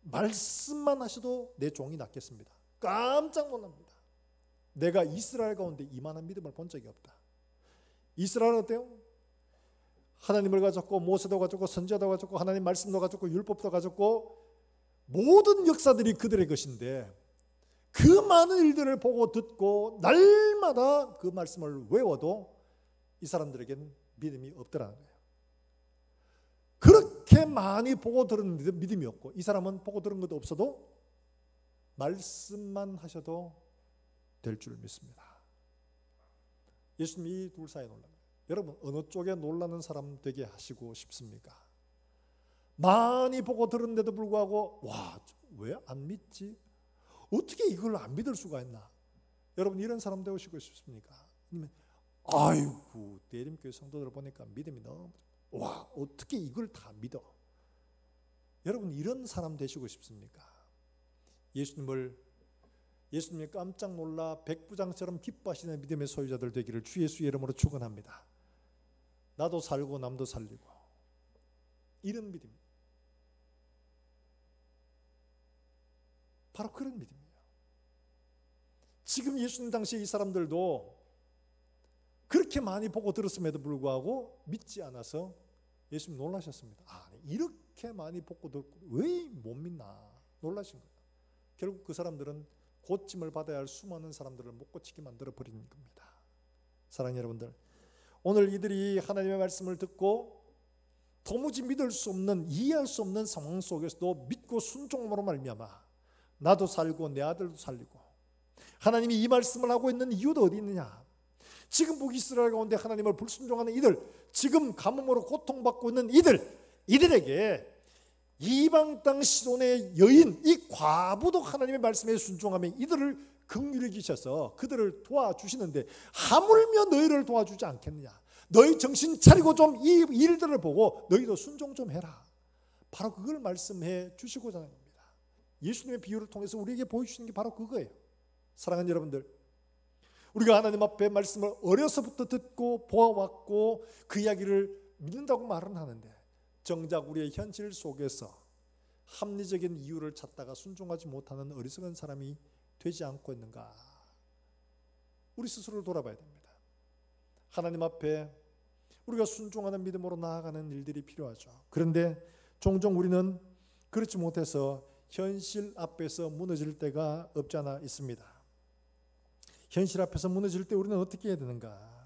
Speaker 1: 말씀만 하셔도 내 종이 낫겠습니다. 깜짝 놀랍니다. 내가 이스라엘 가운데 이만한 믿음을 본 적이 없다. 이스라엘은 어때요? 하나님을 가졌고 모세도 가졌고 선지자도 가졌고 하나님 말씀도 가졌고 율법도 가졌고 모든 역사들이 그들의 것인데 그 많은 일들을 보고 듣고 날마다 그 말씀을 외워도 이 사람들에게는 믿음이 없더라는 거예요. 그렇게 많이 보고 들은 믿음이 없고 이 사람은 보고 들은 것도 없어도 말씀만 하셔도 될 줄 믿습니다. 예수님이 이 둘 사이에 놀라요. 여러분 어느 쪽에 놀라는 사람 되게 하시고 싶습니까? 많이 보고 들었는데도 불구하고 와, 왜 안 믿지? 어떻게 이걸 안 믿을 수가 있나? 여러분 이런 사람 되시고 싶습니까? 아니면 아이고 대림교회 성도들 보니까 믿음이 너무 와, 어떻게 이걸 다 믿어? 여러분 이런 사람 되시고 싶습니까? 예수님이 깜짝 놀라 백부장처럼 기뻐하시는 믿음의 소유자들 되기를 주 예수의 이름으로 축원합니다. 나도 살고 남도 살리고 이런 믿음, 바로 그런 믿음이에요. 지금 예수님 당시에 이 사람들도 그렇게 많이 보고 들었음에도 불구하고 믿지 않아서 예수님 놀라셨습니다. 이렇게 많이 보고 듣고 왜 못 믿나 놀라신 거예요. 결국 그 사람들은 고침을 받아야 할 수많은 사람들을 못 고치게 만들어 버리는 겁니다. 사랑하는 여러분들, 오늘 이들이 하나님의 말씀을 듣고 도무지 믿을 수 없는, 이해할 수 없는 상황 속에서도 믿고 순종함으로 말미암아 나도 살고 내 아들도 살리고, 하나님이 이 말씀을 하고 있는 이유도 어디 있느냐? 지금 북이스라엘 가운데 하나님을 불순종하는 이들, 지금 가뭄으로 고통받고 있는 이들에게 이방 땅 시돈의 여인, 이 과부도 하나님의 말씀에 순종하며 이들을 긍휼히 여기셔서 그들을 도와주시는데, 하물며 너희를 도와주지 않겠느냐? 너희 정신 차리고 좀 이 일들을 보고 너희도 순종 좀 해라. 바로 그걸 말씀해 주시고자 하는 겁니다. 예수님의 비유를 통해서 우리에게 보여주시는 게 바로 그거예요. 사랑하는 여러분들, 우리가 하나님 앞에 말씀을 어려서부터 듣고 보아왔고 그 이야기를 믿는다고 말은 하는데, 정작 우리의 현실 속에서 합리적인 이유를 찾다가 순종하지 못하는 어리석은 사람이 되지 않고 있는가? 우리 스스로를 돌아봐야 됩니다. 하나님 앞에 우리가 순종하는 믿음으로 나아가는 일들이 필요하죠. 그런데 종종 우리는 그렇지 못해서 현실 앞에서 무너질 때가 없지 않아 있습니다. 현실 앞에서 무너질 때 우리는 어떻게 해야 되는가?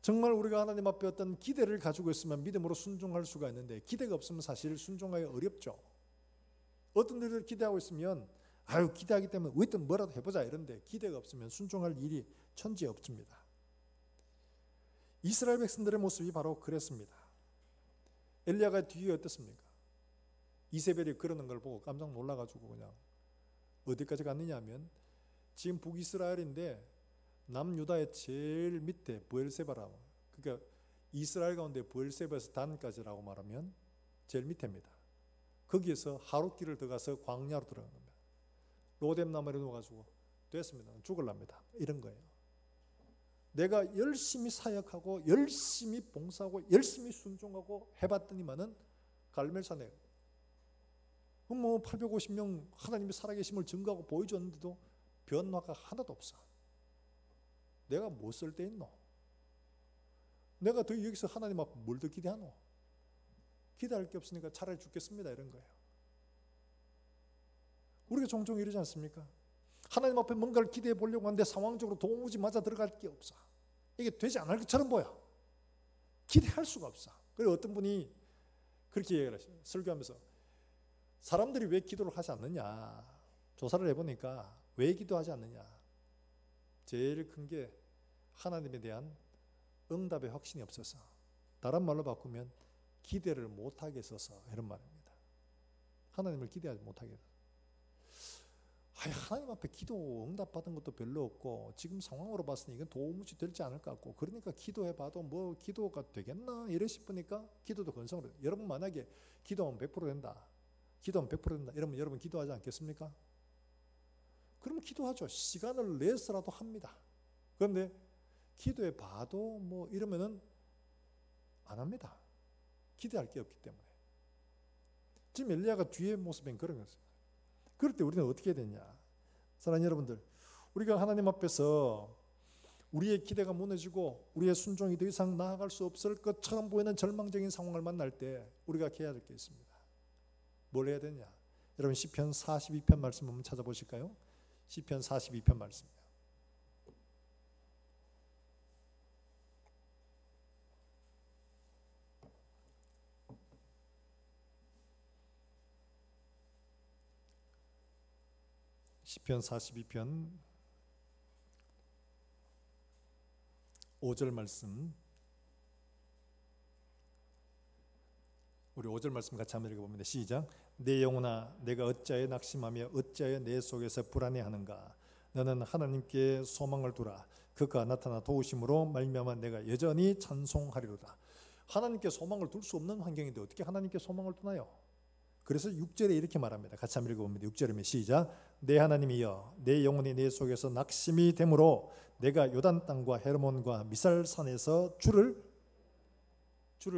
Speaker 1: 정말 우리가 하나님 앞에 어떤 기대를 가지고 있으면 믿음으로 순종할 수가 있는데, 기대가 없으면 사실 순종하기 어렵죠. 어떤 일을 기대하고 있으면 기대하기 때문에 어떤 뭐라도 해보자 이런데, 기대가 없으면 순종할 일이 천지에 없습니다. 이스라엘 백성들의 모습이 바로 그랬습니다. 엘리야가 뒤에 어땠습니까? 이세벨이 그러는 걸 보고 깜짝 놀라가지고 그냥 어디까지 갔느냐 하면, 지금 북이스라엘인데 남유다의 제일 밑에 브엘세바라고, 그러니까 이스라엘 가운데 브엘세바에서 단까지라고 말하면 제일 밑에입니다. 거기에서 하룻길을 더 가서 광야로 들어간 겁니다. 로뎀 나무에 놓아가지고 됐습니다, 죽을랍니다, 이런 거예요. 내가 열심히 사역하고 열심히 봉사하고 열심히 순종하고 해봤더니만은 갈멜산에 뭐 850명 하나님의 살아계심을 증거하고 보여줬는데도 변화가 하나도 없어. 내가 뭐 쓸 데 있노? 내가 더 여기서 하나님 앞에 뭘 더 기대하노? 기대할 게 없으니까 차라리 죽겠습니다, 이런 거예요. 우리가 종종 이러지 않습니까? 하나님 앞에 뭔가를 기대해 보려고 하는데 상황적으로 도무지 맞아 들어갈 게 없어. 이게 되지 않을 것처럼 보여. 기대할 수가 없어. 그리고 어떤 분이 그렇게 얘기를 하셔요. 설교하면서 사람들이 왜 기도를 하지 않느냐, 조사를 해보니까 왜 기도하지 않느냐, 제일 큰 게 하나님에 대한 응답의 확신이 없어서, 다른 말로 바꾸면 기대를 못하게 해서, 이런 말입니다. 하나님을 기대하지 못하게 해서. 하나님 앞에 기도 응답받은 것도 별로 없고 지금 상황으로 봤으니 이건 도무지 될지 않을 것 같고, 그러니까 기도해봐도 뭐 기도가 되겠나 이래 싶으니까 기도도 건성으로. 여러분 만약에 기도하면 100% 된다, 기도하면 100% 된다 이러면 여러분 기도하지 않겠습니까? 그러면 기도하죠. 시간을 내서라도 합니다. 그런데 기도해봐도 뭐 이러면은 안 합니다. 기대할 게 없기 때문에. 지금 엘리야가 뒤의 모습엔 그런 거였어요. 그럴 때 우리는 어떻게 해야 되냐? 사랑하는 여러분들, 우리가 하나님 앞에서 우리의 기대가 무너지고 우리의 순종이 더 이상 나아갈 수 없을 것처럼 보이는 절망적인 상황을 만날 때 우리가 해야 될 게 있습니다. 뭘 해야 되냐? 여러분 시편 42편 말씀 한번 찾아보실까요? 시편 42편 말씀이에요. 시편 42편 5절 말씀, 우리 5절 말씀 같이 한번 읽어봅니다. 시작. 내 영혼아 내가 어찌하여 낙심하며 어찌하여 내 속에서 불안해하는가? 너는 하나님께 소망을 두라. 그가 나타나 도우심으로 말미암아 내가 여전히 찬송하리로다. 하나님께 소망을 둘 수 없는 환경인데 어떻게 하나님께 소망을 두나요? 그래서 6절에 이렇게 말합니다. 같이 한번 읽어봅니다. 6절이면 시작. 내 하나님이여 내 영혼이 내 속에서 낙심이 되므로 내가 요단 땅과 헤르몬과 미살산에서 주를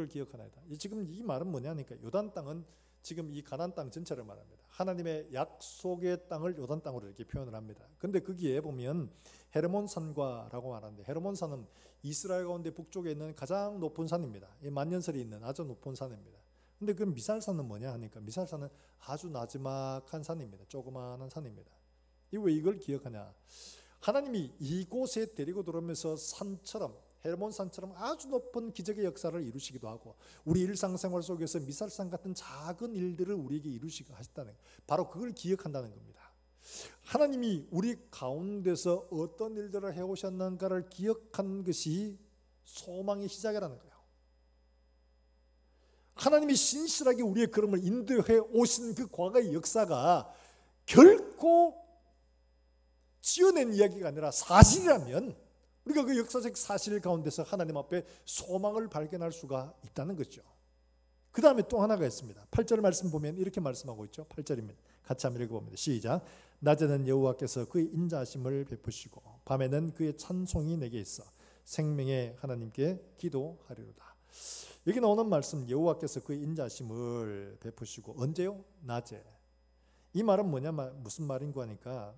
Speaker 1: 기억하나이다. 지금 이 말은 뭐냐니까, 요단 땅은 지금 이 가나안 땅 전체를 말합니다. 하나님의 약속의 땅을 요단 땅으로 이렇게 표현을 합니다. 근데 거기에 보면 헤르몬산과라고 말하는데, 헤르몬산은 이스라엘 가운데 북쪽에 있는 가장 높은 산입니다. 이 만년설이 있는 아주 높은 산입니다. 근데 그 미살산은 뭐냐 하니까, 미살산은 아주 나지막한 산입니다. 조그마한 산입니다. 왜 이걸 기억하냐? 하나님이 이곳에 데리고 들어오면서 산처럼, 헤르몬 산처럼 아주 높은 기적의 역사를 이루시기도 하고, 우리 일상생활 속에서 미살산 같은 작은 일들을 우리에게 이루시고 하셨다는, 바로 그걸 기억한다는 겁니다. 하나님이 우리 가운데서 어떤 일들을 해오셨는가를 기억한 것이 소망의 시작이라는 거예요. 하나님이 신실하게 우리의 걸음을 인도해 오신 그 과거의 역사가 결코 지어낸 이야기가 아니라 사실이라면 우리가 그 역사적 사실 가운데서 하나님 앞에 소망을 발견할 수가 있다는 거죠. 그 다음에 또 하나가 있습니다. 8절 말씀 보면 이렇게 말씀하고 있죠. 8절이면 같이 한번 읽어봅니다. 시작. 낮에는 여호와께서 그의 인자하심을 베푸시고 밤에는 그의 찬송이 내게 있어 생명의 하나님께 기도하리로다. 여기 나오는 말씀, 여호와께서 그의 인자하심을 베푸시고, 언제요? 낮에. 이 말은 뭐냐, 무슨 말인가 하니까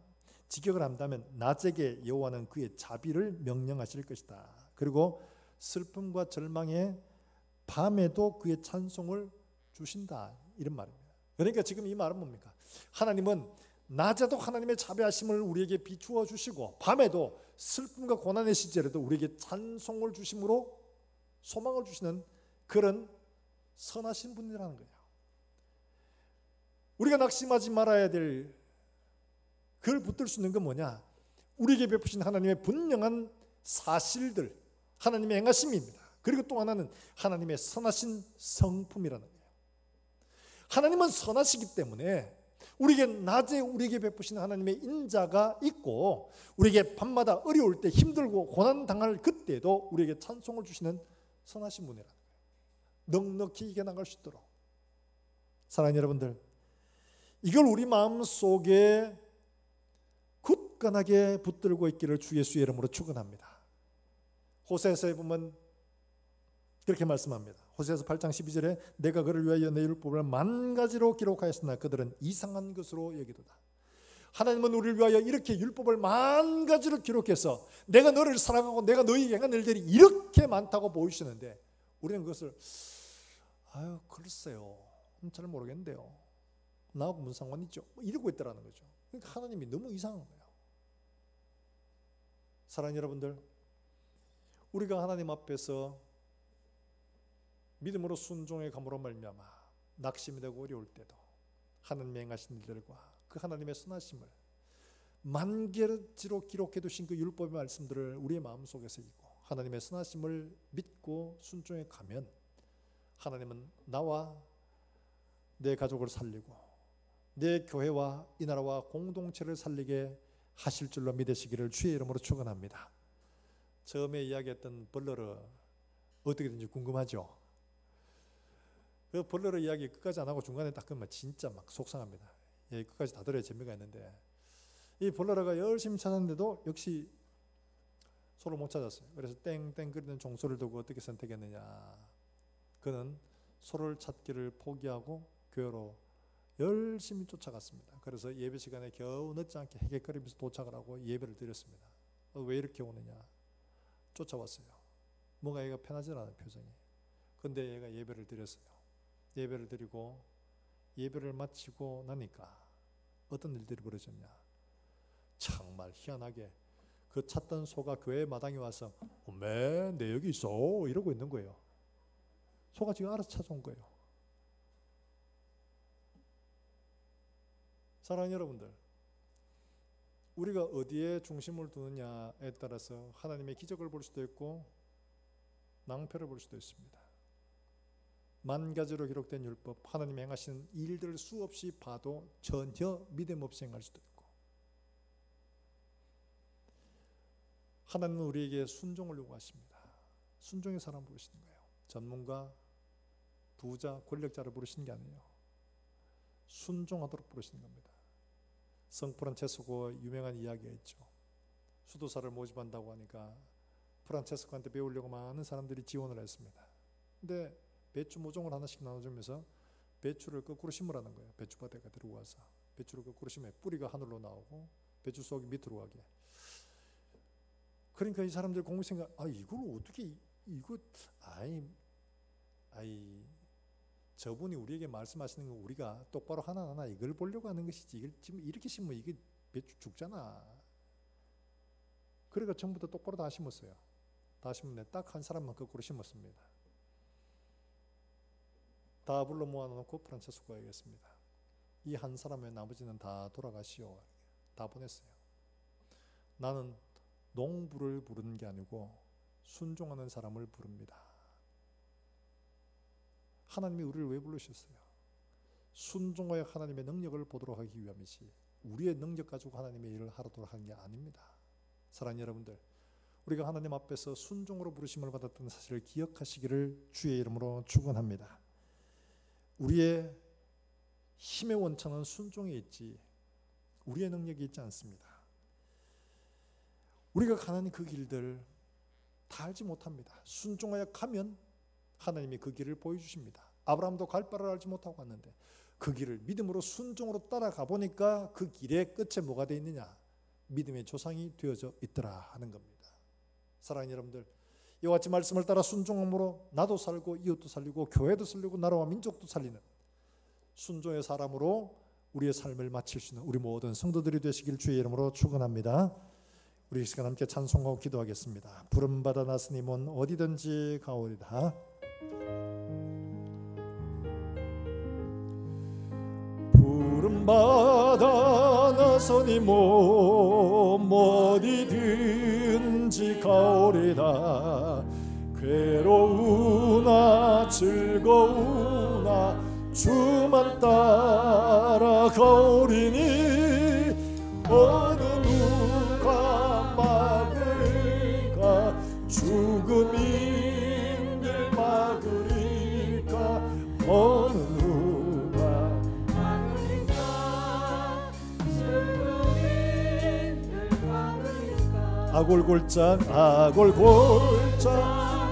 Speaker 1: 직역을 한다면 낮에게 여호와는 그의 자비를 명령하실 것이다. 그리고 슬픔과 절망의 밤에도 그의 찬송을 주신다, 이런 말입니다. 그러니까 지금 이 말은 뭡니까? 하나님은 낮에도 하나님의 자비하심을 우리에게 비추어 주시고 밤에도 슬픔과 고난의 시절에도 우리에게 찬송을 주심으로 소망을 주시는 그런 선하신 분이라는 거예요. 우리가 낙심하지 말아야 될, 그걸 붙들 수 있는 건 뭐냐? 우리에게 베푸신 하나님의 분명한 사실들, 하나님의 행하심입니다. 그리고 또 하나는 하나님의 선하신 성품이라는 거예요. 하나님은 선하시기 때문에 우리에게 낮에 우리에게 베푸신 하나님의 인자가 있고, 우리에게 밤마다 어려울 때 힘들고 고난 당할 그때도 우리에게 찬송을 주시는 선하신 분이라는 거예요. 넉넉히 이겨나갈 수 있도록. 사랑하는 여러분들, 이걸 우리 마음속에 굳건하게 붙들고 있기를 주 예수의 이름으로 축원합니다. 호세아서에 보면 그렇게 말씀합니다. 호세아서 8장 12절에 내가 그를 위하여 내 율법을 만 가지로 기록하였으나 그들은 이상한 것으로 여기도다. 하나님은 우리를 위하여 이렇게 율법을 만 가지로 기록해서 내가 너를 사랑하고 내가 너희에게 행한 일들이 이렇게 많다고 보이시는데, 우리는 그것을 글쎄요, 잘 모르겠는데요, 나하고 무슨 상관 있죠? 이러고 있더라는 거죠. 그러니까 하나님이 너무 이상한 거예요. 사랑하는 여러분들, 우리가 하나님 앞에서 믿음으로 순종의 감으로 말미암아 낙심이 되고 어려울 때도 하나님의 행하신 일들과 그 하나님의 선하심을 만개지로 기록해 두신 그 율법의 말씀들을 우리의 마음속에서 읽고 하나님의 선하심을 믿고 순종해 가면, 하나님은 나와 내 가족을 살리고 내 교회와 이 나라와 공동체를 살리게 하실 줄로 믿으시기를 주의 이름으로 축원합니다. 처음에 이야기했던 벌러르 어떻게 된지 궁금하죠? 그 벌러르 이야기 끝까지 안 하고 중간에 딱 끊으면 진짜 막 속상합니다. 예, 끝까지 다 들어야 재미가 있는데, 이 벌러르가 열심히 찾았는데도 역시 소를 못 찾았어요. 그래서 땡땡거리는 종소를 두고 어떻게 선택했느냐? 그는 소를 찾기를 포기하고 교회로 열심히 쫓아갔습니다. 그래서 예배 시간에 겨우 늦지 않게 헤개거리면서 도착을 하고 예배를 드렸습니다. 왜 이렇게 오느냐? 쫓아왔어요. 뭔가 얘가 편하지 않은 표정이. 근데 얘가 예배를 드렸어요. 예배를 드리고 예배를 마치고 나니까 어떤 일들이 벌어졌냐? 정말 희한하게 그 찾던 소가 교회 마당에 와서 엄매 내 여기 있어 이러고 있는 거예요. 소가 지금 알아서 찾아온 거예요. 사랑하는 여러분들, 우리가 어디에 중심을 두느냐에 따라서 하나님의 기적을 볼 수도 있고 낭패를 볼 수도 있습니다. 만 가지로 기록된 율법, 하나님이 행하시는 일들을 수없이 봐도 전혀 믿음 없이 행할 수도 있고, 하나님은 우리에게 순종을 요구하십니다. 순종의 사람 부르시는 거예요. 전문가, 부자, 권력자를 부르시는 게 아니에요. 순종하도록 부르시는 겁니다. 성 프란체스코 유명한 이야기가 있죠. 수도사를 모집한다고 하니까 프란체스코한테 배우려고 많은 사람들이 지원을 했습니다. 근데 배추 모종을 하나씩 나눠주면서 배추를 거꾸로 심으라는 거예요. 배추밭에가 들고 와서 배추를 거꾸로 심으면 뿌리가 하늘로 나오고 배추 속이 밑으로 가게. 그러니까 이 사람들 공부 생각, 이걸 어떻게 이거 저분이 우리에게 말씀하시는 거 우리가 똑바로 하나하나 이걸 보려고 하는 것이지, 이걸 지금 이렇게 심으면 이게 죽잖아. 그러니까 전부 다 똑바로 다 심었어요. 다 심었네. 딱 한 사람만 거꾸로 심었습니다. 다 불러 모아놓고 프란체스코가 얘기했습니다. 이 한 사람의 나머지는 다 돌아가시오. 다 보냈어요. 나는 농부를 부르는 게 아니고 순종하는 사람을 부릅니다. 하나님이 우리를 왜 부르셨어요? 순종하여 하나님의 능력을 보도록 하기 위함이지 우리의 능력 가지고 하나님의 일을 하도록 한 게 아닙니다. 사랑하는 여러분들, 우리가 하나님 앞에서 순종으로 부르심을 받았던 사실을 기억하시기를 주의 이름으로 축원합니다. 우리의 힘의 원천은 순종에 있지 우리의 능력이 있지 않습니다. 우리가 가는 그 길들 다 알지 못합니다. 순종하여 가면 하나님이 그 길을 보여주십니다. 아브라함도 갈 바를 알지 못하고 갔는데 그 길을 믿음으로 순종으로 따라가 보니까 그 길의 끝에 뭐가 되어 있느냐? 믿음의 조상이 되어져 있더라 하는 겁니다. 사랑하는 여러분들, 이와 같이 말씀을 따라 순종함으로 나도 살고 이웃도 살리고 교회도 살리고 나라와 민족도 살리는 순종의 사람으로 우리의 삶을 마칠 수 있는 우리 모든 성도들이 되시길 주의 이름으로 축원합니다. 우리 이 시간 함께 찬송하고 기도하겠습니다. 부름받아 나스님은 어디든지 가오리다. 부름받아 나서니 어디든지 가오리다. 괴로우나 즐거우나 주만 따라가오리니 어느 누가 막을까? 죽음인들 막으리까? 어느 누가 막으리까? 죽음인들 막으리까? 아골골짝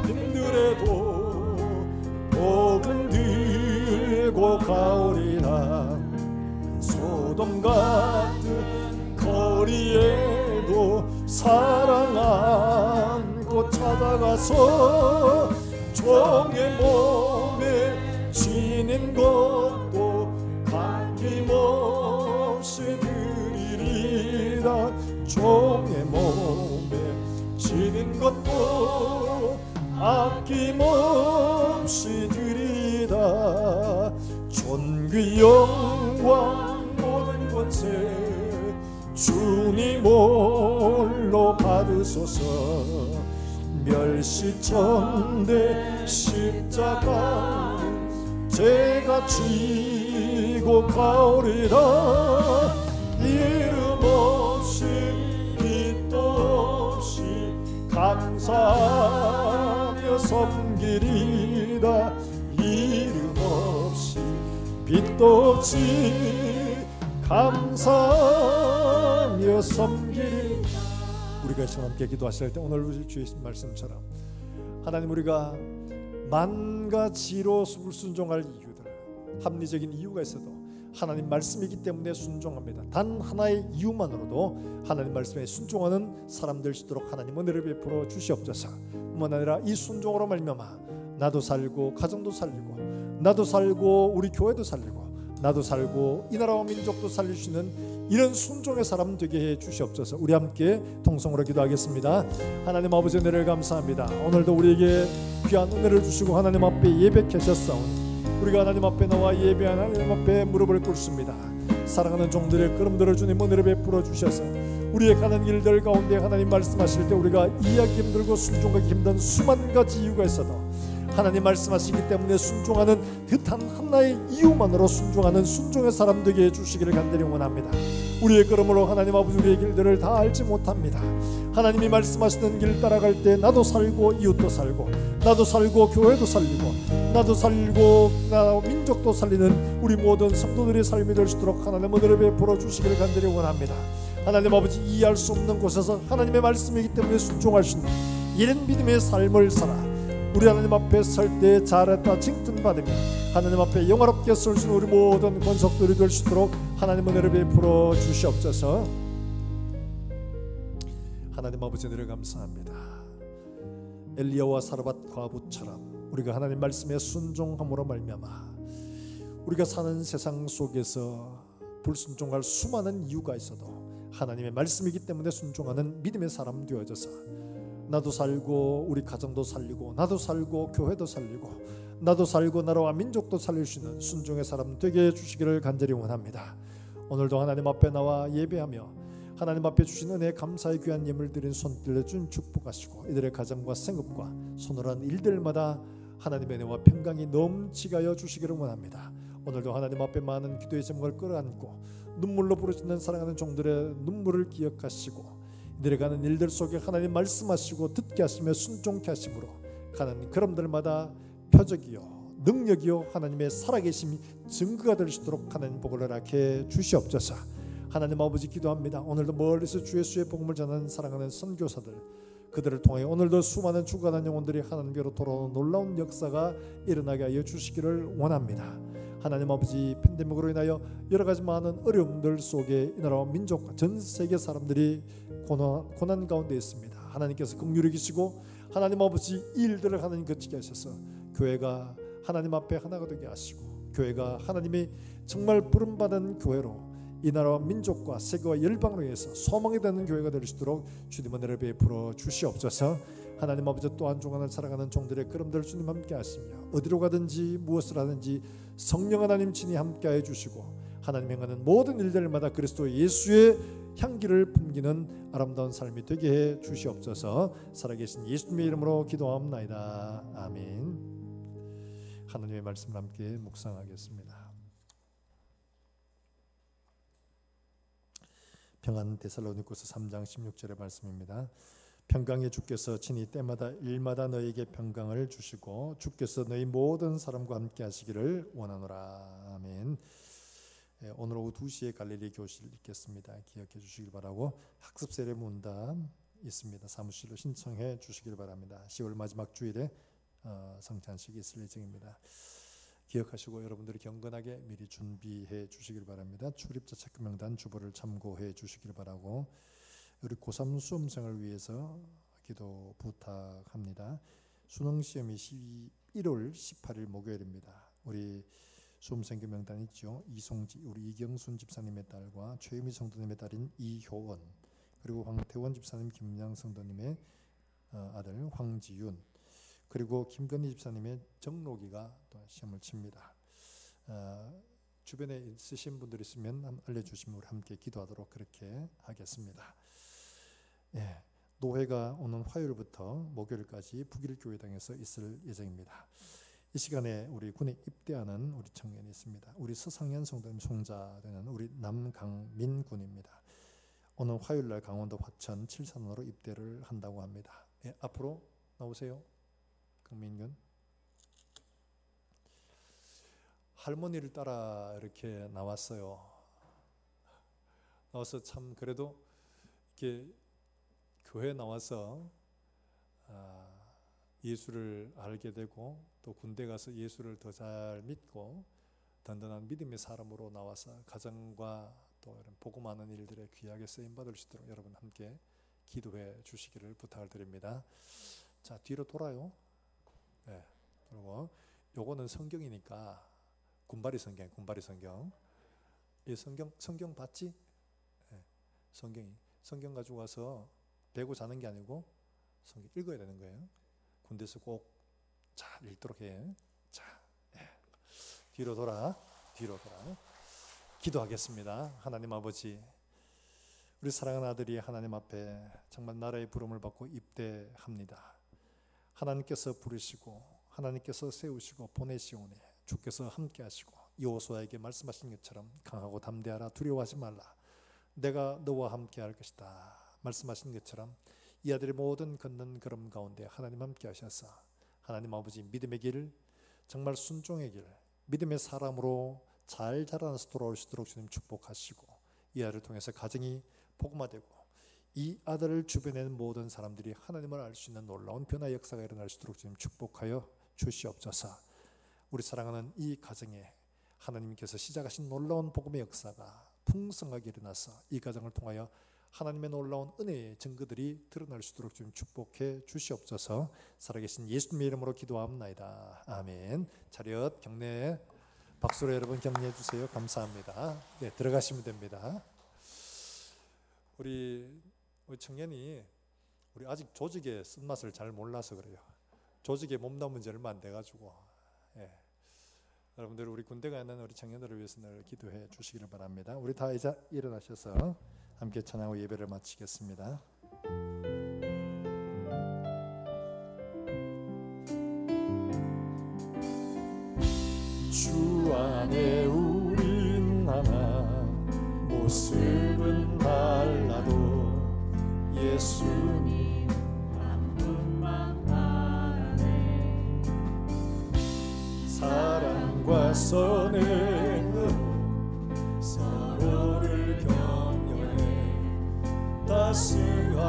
Speaker 1: 힘들어도 복은 들고 가오리라. 소돔 같은 거리에도 사랑 안고 찾아가서 종의 몸에 지닌 것도 아낌없이 드리리라. 종의 몸에 지닌 것도 아낌없이 드리다. 존귀 영광 모든 것에 주님 홀로 받으소서. 멸시천대 십자가는 제가 지고 가오리라. 이름 없이 빛도 없이 감사하며 섬기리라. 이름 없이 빛도 없이 감사하며 섬기리라. 우리가 함께 기도하실 때 오늘 주의 말씀처럼 하나님, 우리가 만 가지로 순종할 이유들, 합리적인 이유가 있어도 하나님 말씀이기 때문에 순종합니다. 단 하나의 이유만으로도 하나님 말씀에 순종하는 사람들 되시도록 하나님 은혜를 베풀어 주시옵소서. 뿐만 아니라 이 순종으로 말미암아 나도 살고 가정도 살리고 나도 살고 우리 교회도 살리고 나도 살고 이 나라와 민족도 살릴 수 있는 이런 순종의 사람 되게 해 주시옵소서. 우리 함께 통성으로 기도하겠습니다. 하나님 아버지, 은혜를 감사합니다. 오늘도 우리에게 귀한 은혜를 주시고 하나님 앞에 예배케 하셨사오니 우리가 하나님 앞에 나와 예배한 하나님 앞에 무릎을 꿇습니다. 사랑하는 종들의 걸음들을 주님 은혜를 베풀어 주셔서 우리의 가는 길들 가운데 하나님 말씀하실 때 우리가 이해하기 힘들고 순종하기 힘든 수만 가지 이유가 있어도 하나님 말씀하시기 때문에 순종하는 듯한 하나의 이유만으로 순종하는 순종의 사람 되게 해주시기를 간절히 원합니다. 우리의 걸음으로 하나님 아버지 우리의 길들을 다 알지 못합니다. 하나님이 말씀하시는 길 따라갈 때 나도 살고 이웃도 살고 나도 살고 교회도 살리고 나도 살고 나라와 민족도 살리는 우리 모든 성도들의 삶이 될 수 있도록 하나님 은혜를 베풀어 주시기를 간절히 원합니다. 하나님 아버지, 이해할 수 없는 곳에서 하나님의 말씀이기 때문에 순종할 수 있는 이런 믿음의 삶을 살아 우리 하나님 앞에 설 때 잘했다 칭찬받으며 하나님 앞에 영화롭게 설 수 있는 우리 모든 권속들이 될 수 있도록 하나님 은혜를 베풀어 주시옵소서. 하나님 아버지, 은혜를 감사합니다. 엘리야와 사르밧 과부처럼 우리가 하나님 말씀에 순종함으로 말미암아 우리가 사는 세상 속에서 불순종할 수많은 이유가 있어도 하나님의 말씀이기 때문에 순종하는 믿음의 사람 되어져서 나도 살고 우리 가정도 살리고 나도 살고 교회도 살리고 나도 살고 나라와 민족도 살릴 수 있는 순종의 사람 되게 해주시기를 간절히 원합니다. 오늘도 하나님 앞에 나와 예배하며 하나님 앞에 주신 은혜 감사의 귀한 예물 드린 손들려 준 축복하시고 이들의 가정과 생업과 손으로 일들마다 하나님의 은혜와 평강이 넘치게 하여 주시기를 원합니다. 오늘도 하나님 앞에 많은 기도의 제목을 끌어안고 눈물로 부르짖는 사랑하는 종들의 눈물을 기억하시고 이들의 가는 일들 속에 하나님 말씀하시고 듣게 하시며 순종케 하심으로 가는 걸음들마다 표적이요 능력이요 하나님의 살아계심이 증거가 될 수 있도록 하나님 복을 허락해 주시옵소서. 하나님 아버지 기도합니다. 오늘도 멀리서 주 예수의 복음을 전하는 사랑하는 선교사들 그들을 통해 오늘도 수많은 죽어가는 영혼들이 하나님께로 돌아오는 놀라운 역사가 일어나게 하여 주시기를 원합니다. 하나님 아버지 팬데믹으로 인하여 여러 가지 많은 어려움들 속에 이 나라와 민족과 전 세계 사람들이 고난 가운데 있습니다. 하나님께서 긍휼히 계시고 하나님 아버지 이 일들을 하나님 거치게 하셔서 교회가 하나님 앞에 하나가 되게 하시고 교회가 하나님이 정말 부름받은 교회로 이 나라와 민족과 세계와 열방을 위해서 소망이 되는 교회가 될 수 있도록 주님 은혜를 베풀어 주시옵소서. 하나님 아버지 또한 주간을 살아가는 종들의 걸음들 주님 함께 하시며 어디로 가든지 무엇을 하든지 성령 하나님 친히 함께 해 주시고 하나님 행하는 모든 일들마다 그리스도 예수의 향기를 풍기는 아름다운 삶이 되게 해 주시옵소서. 살아계신 예수님의 이름으로 기도하옵나이다. 아멘. 하나님의 말씀을 함께 묵상하겠습니다. 평안 데살로니가서 3장 16절의 말씀입니다. 평강의 주께서 친히 때마다 일마다 너희에게 평강을 주시고 주께서 너희 모든 사람과 함께 하시기를 원하노라. 아멘. 오늘 오후 2시에 갈릴리 교실 읽겠습니다. 기억해 주시길 바라고 학습 세례 문답 있습니다. 사무실로 신청해 주시길 바랍니다. 10월 마지막 주일에 성찬식이 있을 예정입니다. 기억하시고 여러분들이 경건하게 미리 준비해 주시길 바랍니다. 출입자 체크 명단 주보를 참고해 주시길 바라고 우리 고3 수험생을 위해서 기도 부탁합니다. 수능 시험이 11월 18일 목요일입니다. 우리 수험생 명단 있죠. 이송지 우리 이경순 집사님의 딸과 최유미 성도님의 딸인 이효원 그리고 황태원 집사님 김양 성도님의 아들 황지윤 그리고 김건희 집사님의 정록이가 또 시험을 칩니다. 주변에 있으신 분들 있으면 알려주시면 우리 함께 기도하도록 그렇게 하겠습니다. 예, 노회가 오는 화요일부터 목요일까지 북일교회당에서 있을 예정입니다. 이 시간에 우리 군에 입대하는 우리 청년이 있습니다. 우리 서상현 성도님 송자되는 우리 남강민 군입니다. 오늘 화요일날 강원도 화천 칠산으로 입대를 한다고 합니다. 예, 앞으로 나오세요. 강민군 할머니를 따라 이렇게 나왔어요. 나와서 참 그래도 이렇게 교회 나와서 예수를 알게 되고 또 군대 가서 예수를 더 잘 믿고 든든한 믿음의 사람으로 나와서 가정과 또 이런 복음하는 일들에 귀하게 쓰임 받을 수 있도록 여러분 함께 기도해 주시기를 부탁을 드립니다. 자, 뒤로 돌아요. 네, 그리고 요거는 성경이니까 군바리 성경. 이 성경 봤지? 네, 성경 가지고 와서 배고 자는 게 아니고 성경 읽어야 되는 거예요. 군대에서 꼭 잘 읽도록 해. 자, 네. 뒤로 돌아. 기도하겠습니다. 하나님 아버지, 우리 사랑하는 아들이 하나님 앞에 정말 나라의 부름을 받고 입대합니다. 하나님께서 부르시고 하나님께서 세우시고 보내시오니 주께서 함께 하시고 여호수아에게 말씀하신 것처럼 강하고 담대하라 두려워하지 말라 내가 너와 함께 할 것이다 말씀하신 것처럼 이 아들의 모든 걷는 걸음 가운데 하나님 함께 하셔서 하나님 아버지 믿음의 길 정말 순종의 길 믿음의 사람으로 잘 자라나서 돌아올 수 있도록 주님 축복하시고 이 아들을 통해서 가정이 복음화되고 이 아들을 주변에 있는 모든 사람들이 하나님을 알 수 있는 놀라운 변화 역사가 일어날 수 있도록 주님 축복하여 주시옵소서. 우리 사랑하는 이 가정에 하나님께서 시작하신 놀라운 복음의 역사가 풍성하게 일어나서 이 가정을 통하여 하나님의 놀라운 은혜의 증거들이 드러날 수 있도록 주님 축복해 주시옵소서. 살아계신 예수님의 이름으로 기도합나이다. 아멘. 차렷 경례 박수로 여러분 격려해 주세요. 감사합니다. 네, 들어가시면 됩니다. 우리 청년이 우리 아직 조직의 쓴맛을 잘 몰라서 그래요. 조직에 몸담은 지 얼마 안 돼가지고 여러분들 우리 군대가 있는 우리 청년들을 위해서 늘 기도해 주시기를 바랍니다. 우리 다 이제 일어나셔서 함께 찬양하고 예배를 마치겠습니다. 주 안에 우린 하나, 모습은 달라도 예수님 한 분만 바라네. 사랑과 선행은 서로를 격려해 따스함으로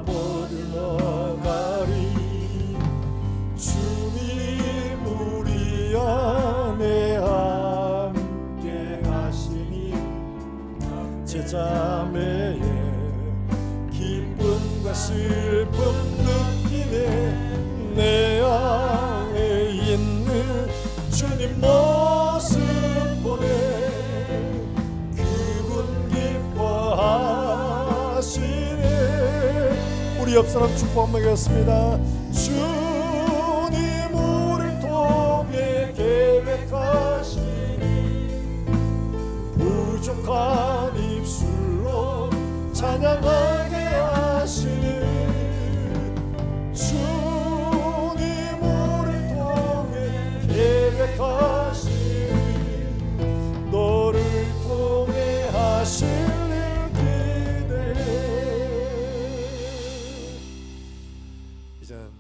Speaker 1: 뻗어가리. 주님 우리 안에 함께 하시니 제자매의 기쁨과 슬픔 느끼네. 내 안에 있는 주님 모습 보네. 그분 기뻐하시네. 우리 옆 사람 축복 먹였습니다. 주님 우리를 통해 계획하시니 부족한 입술로 찬양하게 하시니. 주님 우리를 통해 계획하시니 너를 통해 하실 일 기대해. 이제는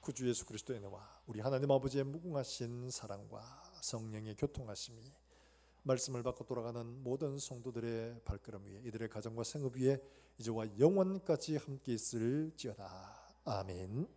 Speaker 1: 구주 예수 그리스도의 은혜와 우리 하나님 아버지의 무궁하신 사랑과 성령의 교통하심이 말씀을 받고 돌아가는 모든 성도들의 발걸음 위에, 이들의 가정과 생업 위에 이제와 영원까지 함께 있을지어다. 아멘.